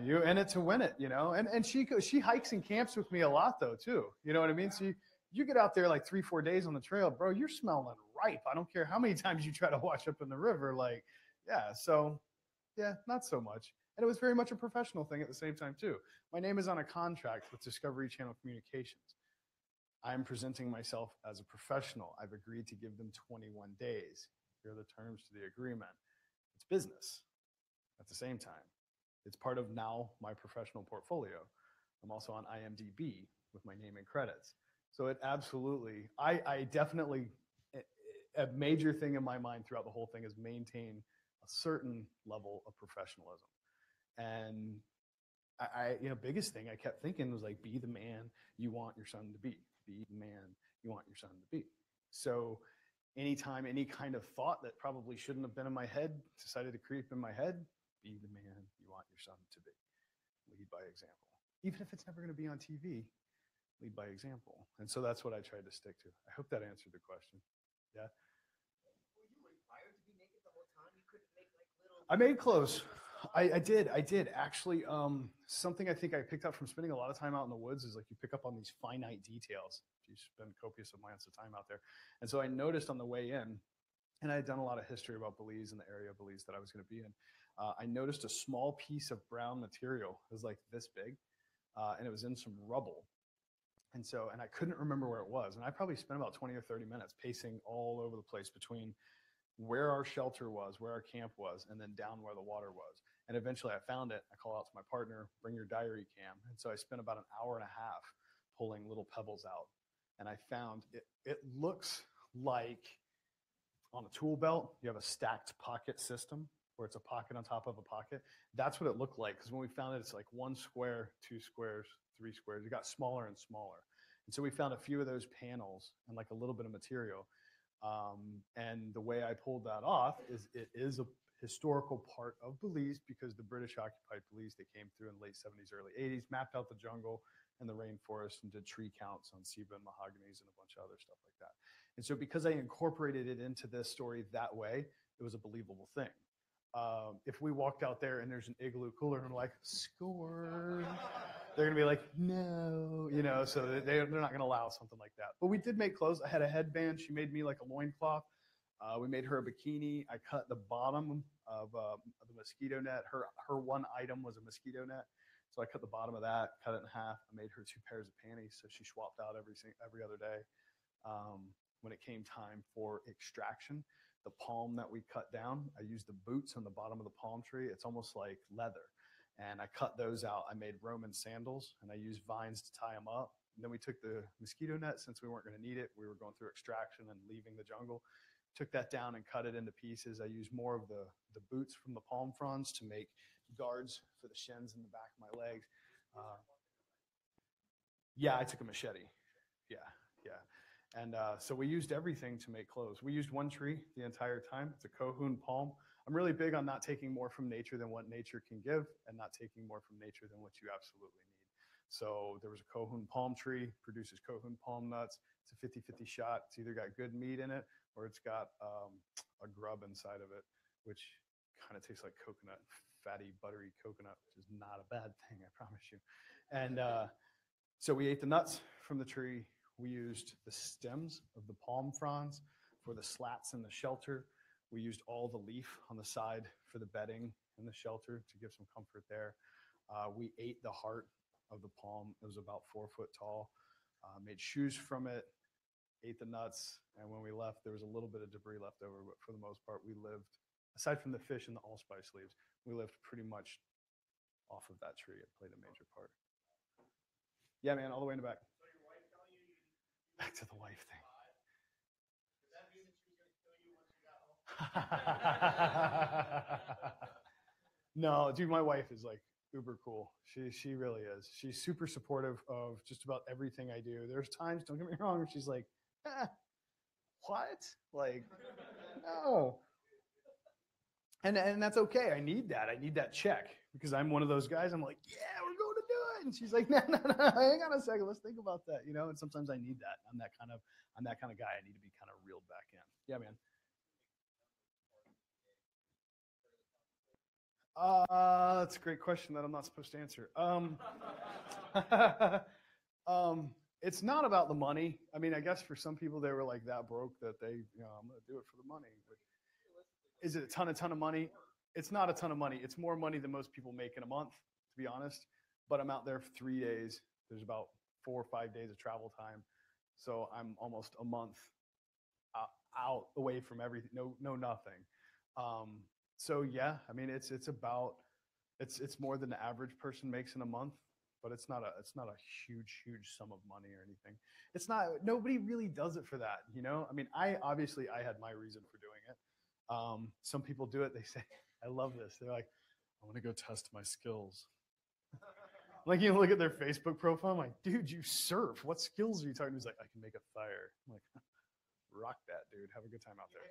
You in it to win it, And she hikes and camps with me a lot, though, too. You know what I mean? So you get out there like 3-4 days on the trail, bro, you're smelling ripe. I don't care how many times you try to wash up in the river. Like, yeah, so, yeah, not so much. And it was very much a professional thing at the same time, too. My name is on a contract with Discovery Channel Communications. I'm presenting myself as a professional. I've agreed to give them 21 days. Here are the terms to the agreement. It's business at the same time. It's part of now my professional portfolio. I'm also on IMDb with my name and credits. So it absolutely, I definitely, a major thing in my mind throughout the whole thing is maintain a certain level of professionalism. And biggest thing I kept thinking was like, be the man you want your son to be. Be the man you want your son to be. So anytime any kind of thought that probably shouldn't have been in my head decided to creep in my head, be the man you want your son to be. Lead by example. Even if it's never going to be on TV, lead by example. And so that's what I tried to stick to. I hope that answered the question. Yeah. Were you required to be naked the whole time? You couldn't make like little. I made clothes. I did actually. Something I think I picked up from spending a lot of time out in the woods is like you pick up on these finite details. You spend copious amounts of time out there, and so I noticed on the way in, and I had done a lot of history about Belize and the area of Belize that I was going to be in. I noticed a small piece of brown material. It was like this big, and it was in some rubble. And I couldn't remember where it was, and I probably spent about 20 or 30 minutes pacing all over the place between where our shelter was, where our camp was, and then down where the water was. And eventually I found it. I call out to my partner, bring your diary cam. And so I spent about an hour and a half pulling little pebbles out. And I found it looks like on a tool belt, you have a stacked pocket system where it's a pocket on top of a pocket. That's what it looked like. Because when we found it, it's like 1 square, 2 squares, 3 squares. It got smaller and smaller. And so we found a few of those panels and like a little bit of material. And the way I pulled that off is it is a historical part of Belize because the British occupied Belize. They came through in the late 70s, early 80s, mapped out the jungle and the rainforest and did tree counts on ceiba and mahoganies and a bunch of other stuff like that. And so because I incorporated it into this story that way, it was a believable thing. If we walked out there and there's an igloo cooler and I'm like, score, they're going to be like, no, so they're not going to allow something like that. But we did make clothes. I had a headband. She made me like a loincloth. We made her a bikini. I cut the bottom of the mosquito net. Her one item was a mosquito net. So I cut the bottom of that, cut it in half. I made her 2 pairs of panties. So she swapped out every other day. When it came time for extraction, the palm that we cut down, I used the boots on the bottom of the palm tree. It's almost like leather. And I cut those out. I made Roman sandals, and I used vines to tie them up. And then we took the mosquito net, since we weren't going to need it. We were going through extraction and leaving the jungle. took that down and cut it into pieces. I used more of the boots from the palm fronds to make guards for the shins in the back of my legs. Yeah, I took a machete. Yeah. And so we used everything to make clothes. We used one tree the entire time. It's a Kohun palm. I'm really big on not taking more from nature than what nature can give and not taking more from nature than what you absolutely need. So there was a Kohun palm tree, produces Kohun palm nuts. It's a 50-50 shot. It's either got good meat in it or it's got a grub inside of it, which kind of tastes like coconut, fatty, buttery coconut, which is not a bad thing, I promise you. And so we ate the nuts from the tree. We used the stems of the palm fronds for the slats in the shelter. We used all the leaf on the side for the bedding in the shelter to give some comfort there. We ate the heart of the palm. It was about 4 foot tall. Made shoes from it, ate the nuts, and when we left, there was a little bit of debris left over, but for the most part, we lived, aside from the fish and the allspice leaves, we lived pretty much off of that tree. It played a major part. Yeah, man, all the way in the back. So your wife telling you Back to the wife thing. does that mean that she was going to kill you once you got home? No, dude, my wife is like uber cool. She really is. She's super supportive of just about everything I do. There's times, don't get me wrong, where she's like, what? Like, no. And that's okay. I need that. I need that check because I'm one of those guys. I'm like, yeah, we're going to do it. And she's like, no, hang on a second. Let's think about that. You know, and sometimes I need that. I'm that kind of guy. I need to be kind of reeled back in. Yeah, man. That's a great question that I'm not supposed to answer. It's not about the money. I mean, I guess for some people they were like that broke that they, I'm going to do it for the money. But is it a ton of money? It's not a ton of money. It's more money than most people make in a month, to be honest. But I'm out there for 3 days. There's about 4 or 5 days of travel time. So I'm almost a month out away from everything. No, nothing. So yeah, I mean, it's more than the average person makes in a month, but it's not a huge sum of money or anything. It's not, nobody really does it for that, you know? I mean, I had my reason for doing it. Some people do it. They say, I love this. They're like, I want to go test my skills. Like, you look at their Facebook profile. I'm like, dude, you surf. What skills are you talking? He's like, I can make a fire. I'm like, rock that, dude. Have a good time out there.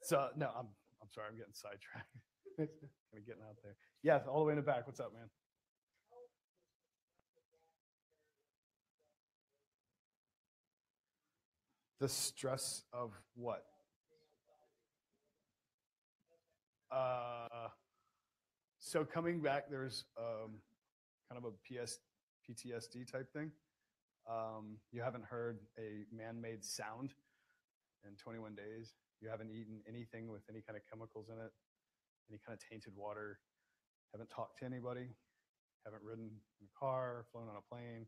So no, I'm sorry, I'm getting sidetracked. Kind of getting out there. Yeah, all the way in the back. What's up, man? The stress of what? So coming back, there's kind of a PTSD type thing. You haven't heard a man-made sound in 21 days. You haven't eaten anything with any kind of chemicals in it, any kind of tainted water, haven't talked to anybody, haven't ridden in a car, flown on a plane.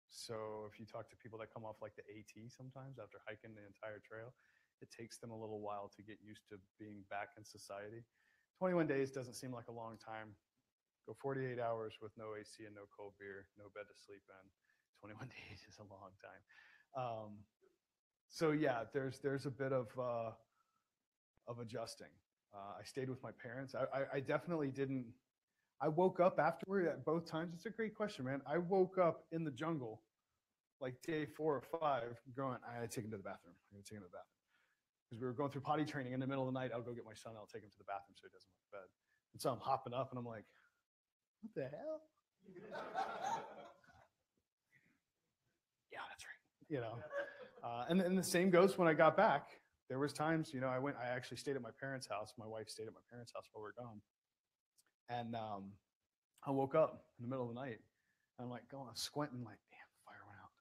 So if you talk to people that come off like the AT sometimes after hiking the entire trail, it takes them a little while to get used to being back in society. 21 days doesn't seem like a long time. Go 48 hours with no AC and no cold beer, no bed to sleep in. 21 days is a long time. So yeah, there's a bit of adjusting. I stayed with my parents. I definitely didn't. I woke up afterward at both times. It's a great question, man. I woke up in the jungle, like day 4 or 5, going, I gotta take him to the bathroom. Because we were going through potty training in the middle of the night. I'll go get my son. I'll take him to the bathroom so he doesn't wet the bed. And so I'm hopping up and I'm like, what the hell? Yeah, that's right. You know. And the same goes when I got back. There was times, I actually stayed at my parents' house. My wife stayed at my parents' house while we were gone. And I woke up in the middle of the night. And I'm like going, squinting, like, damn, fire went out.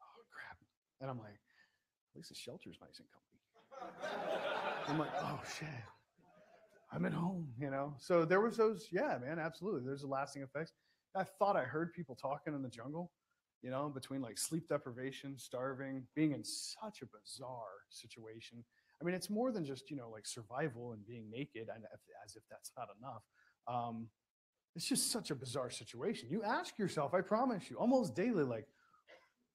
Oh, crap. And I'm like, at least the shelter's nice and comfy. I'm like, oh, shit. I'm at home, So there was those, yeah, man, absolutely. There's the lasting effects. I thought I heard people talking in the jungle. Between like sleep deprivation, starving, being in such a bizarre situation. I mean, it's more than just, like survival and being naked, and as if that's not enough. It's just such a bizarre situation. You ask yourself, I promise you, almost daily, like,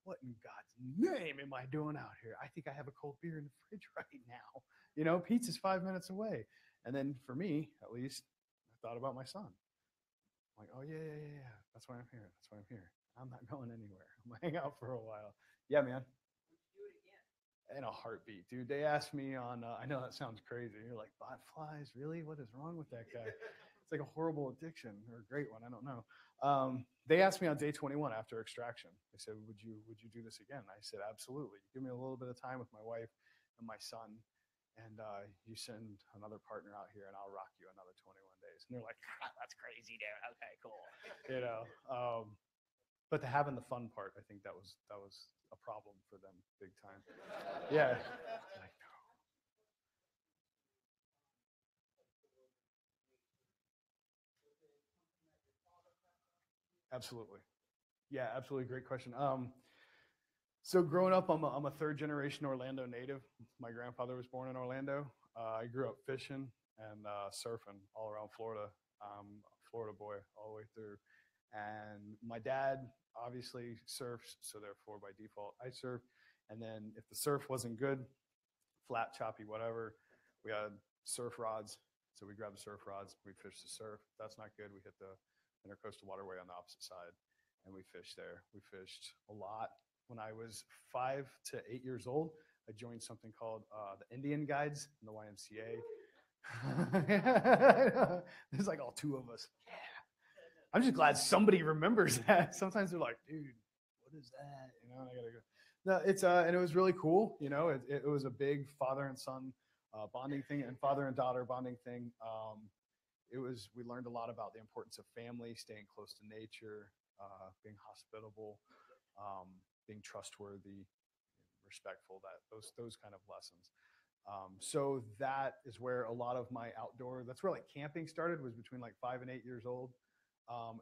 what in God's name am I doing out here? I think I have a cold beer in the fridge right now. You know, pizza's 5 minutes away. And then for me, at least, I thought about my son. I'm like, oh yeah. That's why I'm here. That's why I'm here. I'm not going anywhere. I'm gonna hang out for a while. Yeah, man. Do it again. In a heartbeat, dude. They asked me on. I know that sounds crazy. You're like, bot flies, really? What is wrong with that guy? It's like a horrible addiction or a great one. I don't know. They asked me on day 21 after extraction. They said, would you do this again? I said, absolutely. Give me a little bit of time with my wife and my son, and you send another partner out here, and I'll rock you another 21 days. And they're like, that's crazy, dude. Okay, cool. You know. But the having the fun part, I think that was a problem for them big time. Yeah. Like, no. Absolutely. Yeah, absolutely. Great question. So growing up, I'm a third generation Orlando native. My grandfather was born in Orlando. I grew up fishing and surfing all around Florida. Florida boy all the way through. And my dad obviously surfs, so therefore by default I surf. And then if the surf wasn't good, flat, choppy, whatever, we had surf rods. So we grabbed the surf rods, we fished the surf. If that's not good, we hit the intercoastal waterway on the opposite side, and we fished there. We fished a lot. When I was 5 to 8 years old, I joined something called the Indian Guides in the YMCA. There's like all 2 of us. Yeah. I'm just glad somebody remembers that. Sometimes they're like, dude, what is that? You know, I gotta go. No, it's and it was really cool. You know, it was a big father and son bonding thing, and father and daughter bonding thing. We learned a lot about the importance of family, staying close to nature, being hospitable, being trustworthy, respectful. Those kind of lessons. So that is where a lot of my outdoor. That's where like camping started. Was between like 5 and 8 years old.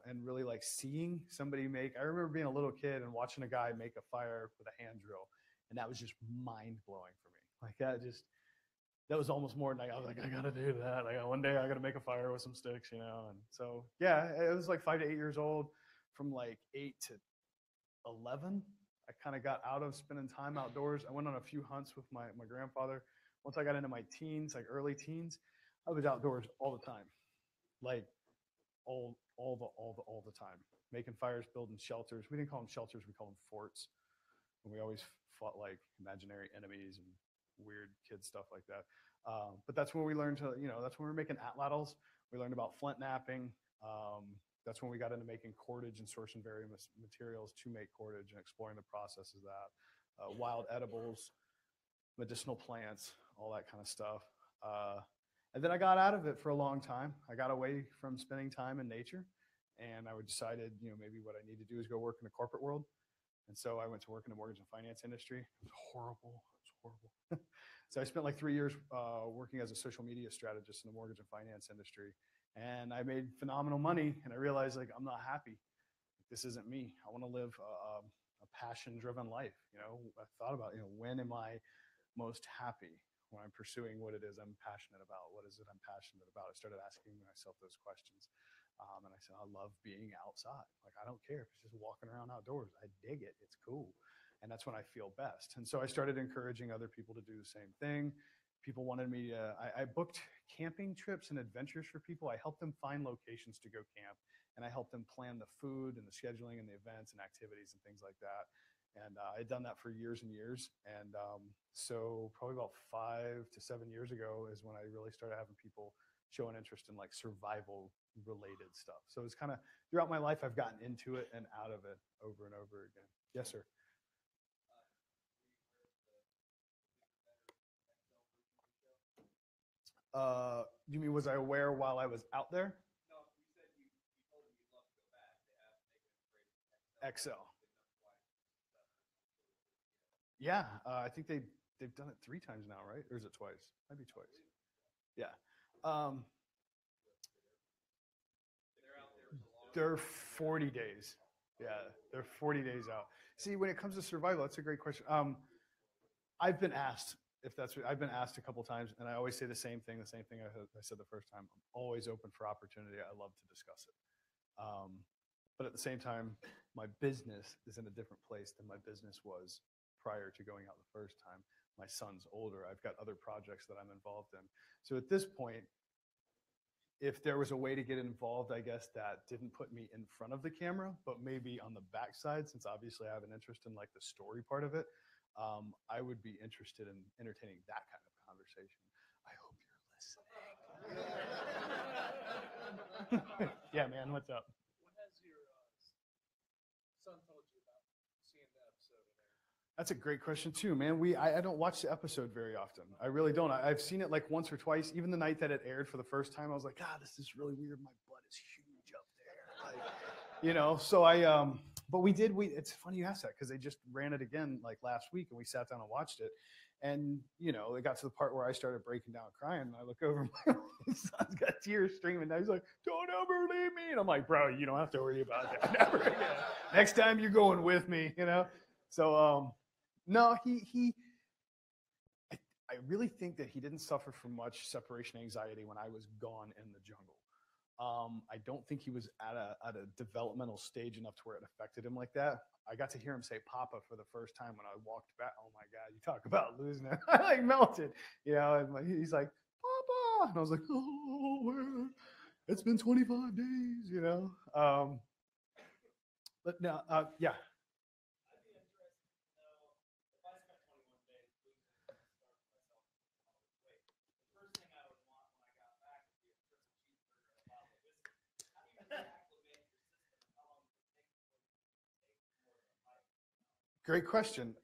And really like seeing somebody make. I remember being a little kid and watching a guy make a fire with a hand drill, and that was just mind blowing for me. Like that was almost more than I was like, I gotta do that. Like one day I gotta make a fire with some sticks, you know. And so yeah, it was like 5 to 8 years old. From like 8 to 11, I kind of got out of spending time outdoors. I went on a few hunts with my grandfather. Once I got into my teens, like early teens, I was outdoors all the time, like all the time, making fires, building shelters. We didn't call them shelters, we called them forts. And we always fought like imaginary enemies and weird kid stuff like that. But that's when we learned to, that's when we were making atlatls. We learned about flint knapping. That's when we got into making cordage and sourcing various materials to make cordage and exploring the processes of that. Wild edibles, medicinal plants, all that kind of stuff. And then I got out of it for a long time. I got away from spending time in nature, and I decided, maybe what I need to do is go work in the corporate world. And so I went to work in the mortgage and finance industry. It was horrible. So I spent like 3 years working as a social media strategist in the mortgage and finance industry. And I made phenomenal money, and I realized like I'm not happy. This isn't me. I want to live a passion-driven life. I thought about when am I most happy? When I'm pursuing what it is I'm passionate about. What is it I'm passionate about? I started asking myself those questions. And I said, I love being outside. Like, I don't care if it's just walking around outdoors. I dig it. It's cool. And that's when I feel best. And so I started encouraging other people to do the same thing. People wanted me to, I booked camping trips and adventures for people. I helped them find locations to go camp. And I helped them plan the food and the scheduling and the events and activities and things like that. And I had done that for years and years. And so probably about 5 to 7 years ago is when I really started having people show an interest in like survival related stuff. So it's kind of throughout my life, I've gotten into it and out of it over and over again. Yes, sir. You mean, was I aware while I was out there? No, you said you told them you'd love to go back. They asked if they could Excel. Yeah, I think they've done it 3 times now, right? Or is it twice? Maybe twice. Yeah. They're 40 days. Yeah, they're 40 days out. See, when it comes to survival, that's a great question. I've been asked I've been asked a couple times, and I always say the same thing I said the first time. I'm always open for opportunity. I love to discuss it. But at the same time, my business is in a different place than my business was prior to going out the first time. My son's older. I've got other projects that I'm involved in. So at this point, if there was a way to get involved, I guess that didn't put me in front of the camera, but maybe on the backside, since obviously I have an interest in like the story part of it, I would be interested in entertaining that kind of conversation. I hope you're listening. Yeah, man, what's up? What has your son told you about seeing the episode of there? That's a great question too, man. I don't watch the episode very often. I really don't. I've seen it like once or twice. Even the night that it aired for the first time, I was like, God, this is really weird. My butt is huge up there. Like, you know, so but it's funny you asked that because they just ran it again like last week and we sat down and watched it. And, you know, it got to the part where I started breaking down crying and I look over, my son's got tears streaming down. He's like, don't ever leave me. And I'm like, bro, you don't have to worry about that. Never again. Next time you're going with me, you know? So, no, I really think that he didn't suffer from much separation anxiety when I was gone in the jungle. I don't think he was at a developmental stage enough to where it affected him like that. I got to hear him say Papa for the first time when I walked back. Oh my God, you talk about losing it. I like melted, you know, and he's like, Papa. And I was like, oh, it's been 25 days, you know. But no, yeah. I'd be interested to know if I spent 21 days losing it and starving myself to weight. The first thing I would want when I got back would be a triple cheeseburger and a bottle of whiskey. How do you reacclimate your system? How long does it take before you take more of a bite? Great question.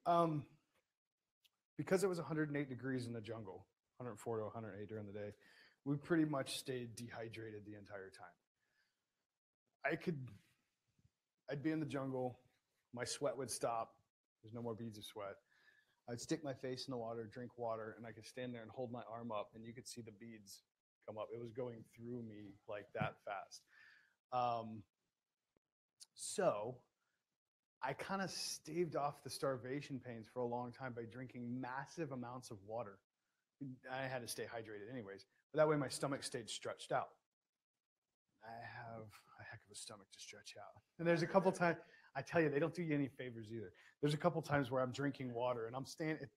Because it was 108 degrees in the jungle, 104 to 108 during the day, we pretty much stayed dehydrated the entire time. I'd be in the jungle, my sweat would stop, there's no more beads of sweat. I'd stick my face in the water, drink water, and I could stand there and hold my arm up and you could see the beads come up. It was going through me like that fast. So I kind of staved off the starvation pains for a long time by drinking massive amounts of water. I had to stay hydrated anyways, but that way my stomach stayed stretched out. I have a heck of a stomach to stretch out. And there's a couple times, I tell you, they don't do you any favors either. There's a couple times where I'm drinking water and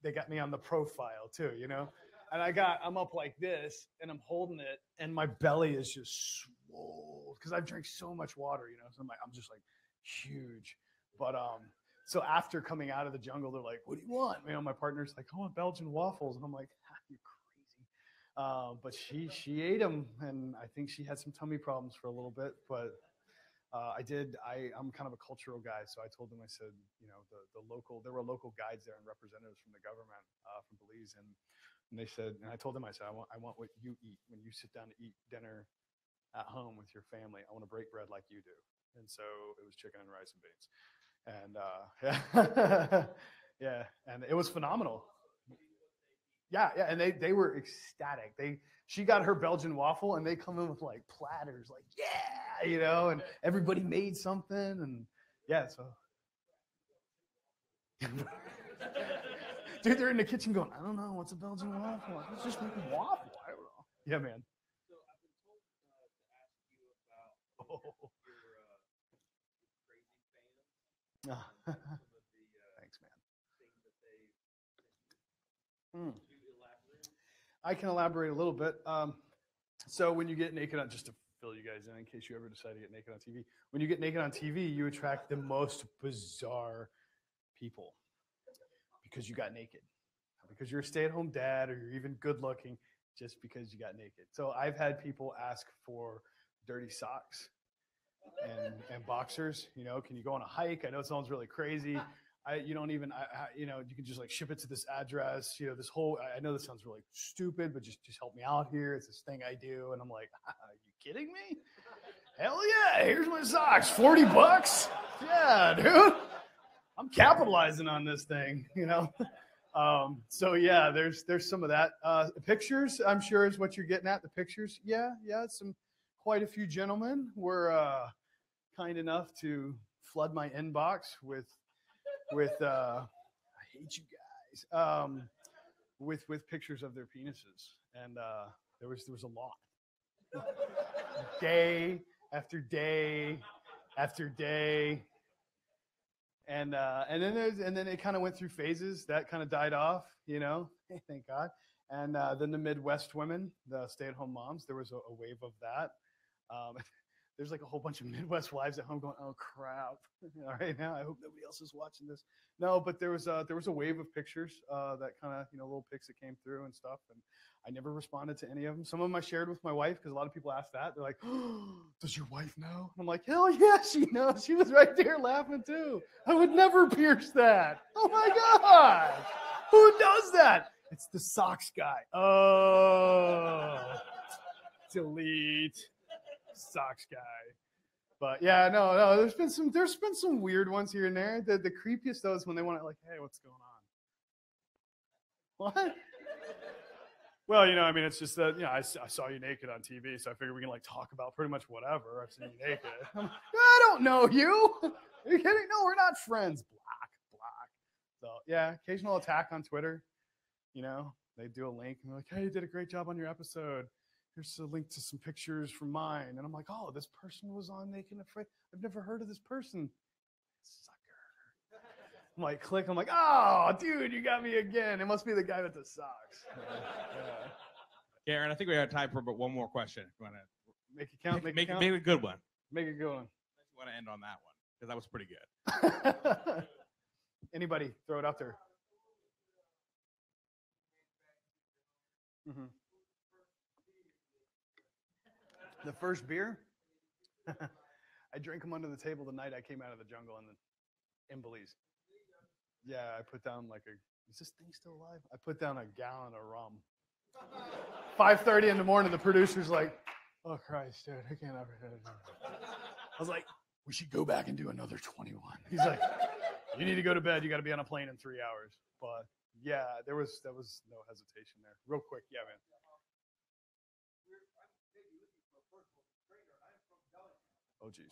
they got me on the profile too, you know? And I'm up like this and I'm holding it and my belly is just swole because I've drank so much water, you know? So I'm just like huge. But so after coming out of the jungle, they're like, what do you want? You know, my partner's like, I want Belgian waffles. And I'm like, you're crazy. But she ate them, and I think she had some tummy problems for a little bit. But I'm kind of a cultural guy, so I told them, I said, you know, there were local guides there and representatives from the government from Belize, and they said, and I told them, I said, I want what you eat when you sit down to eat dinner at home with your family. I want to break bread like you do. And so it was chicken and rice and beans. And yeah, and it was phenomenal. Yeah, and they were ecstatic. She got her Belgian waffle, and they come in with like platters, like yeah, you know, and everybody made something, and yeah, so. Dude, they're in the kitchen going, I don't know, what's a Belgian waffle? Let's just make a waffle. I don't know. Yeah, man. So I've been told to ask you about your crazy fans. Some of the Thanks, man. things that they do elaborate. I can elaborate a little bit. So when you get naked on, just to fill you guys in case you ever decide to get naked on TV, when you get naked on TV, you attract the most bizarre people because you got naked. Not because you're a stay-at-home dad or you're even good looking, just because you got naked. So I've had people ask for dirty socks and boxers. You know, can you go on a hike? I know it sounds really crazy. You know, you can just like ship it to this address, you know, this whole, I know this sounds really stupid, but just help me out here. It's this thing I do. And I'm like, are you kidding me? Hell yeah. Here's my socks. $40. Yeah, dude. I'm capitalizing on this thing, you know? So yeah, there's some of that. Pictures, I'm sure is what you're getting at. The pictures. Yeah. Quite a few gentlemen were kind enough to flood my inbox with I hate you guys, with pictures of their penises, and there was a lot, day after day after day, And then it kind of went through phases. That kind of died off, thank God. And then the Midwest women, the stay-at-home moms, there was a wave of that. There's like a whole bunch of Midwest wives at home going, "Oh crap!" All right, now I hope nobody else is watching this. No, but there was a wave of pictures that kind of little pics that came through and stuff, and I never responded to any of them. Some of them I shared with my wife because a lot of people ask that. They're like, "Oh, does your wife know?" I'm like, "Hell yeah, she knows. She was right there laughing too. I would never pierce that. Oh my God, who does that? It's the socks guy. Oh, delete." Socks guy. But yeah, no, there's been some weird ones here and there. The creepiest though is when they want to like, "Hey, what's going on?" What? Well, I mean, it's just that I saw you naked on TV, so I figured we can like talk about pretty much whatever. I've seen you naked. I don't know you. Are you kidding? No, we're not friends. Block. So yeah, occasional attack on Twitter. They do a link and they're like, "Hey, you did a great job on your episode. Here's a link to some pictures from mine." And I'm like, "Oh, this person was on Naked and Afraid. I've never heard of this person." Sucker. I'm like, click. I'm like, "Oh, dude, you got me again. It must be the guy with the socks." Yeah. Aaron, I think we have time for but one more question. You want to Make it count. make it a good one. Make it good one. You want to end on that one because that was pretty good. Anybody, throw it out there. Mm-hmm. The first beer, I drank them under the table the night I came out of the jungle in Belize. Yeah, I put down is this thing still alive? I put down a gallon of rum. 5:30 in the morning, the producer's like, "Oh Christ, dude, I can't ever." I was like, "We should go back and do another 21." He's like, "You need to go to bed. You got to be on a plane in 3 hours." But yeah, there was no hesitation there. Real quick, yeah, man. Oh, geez.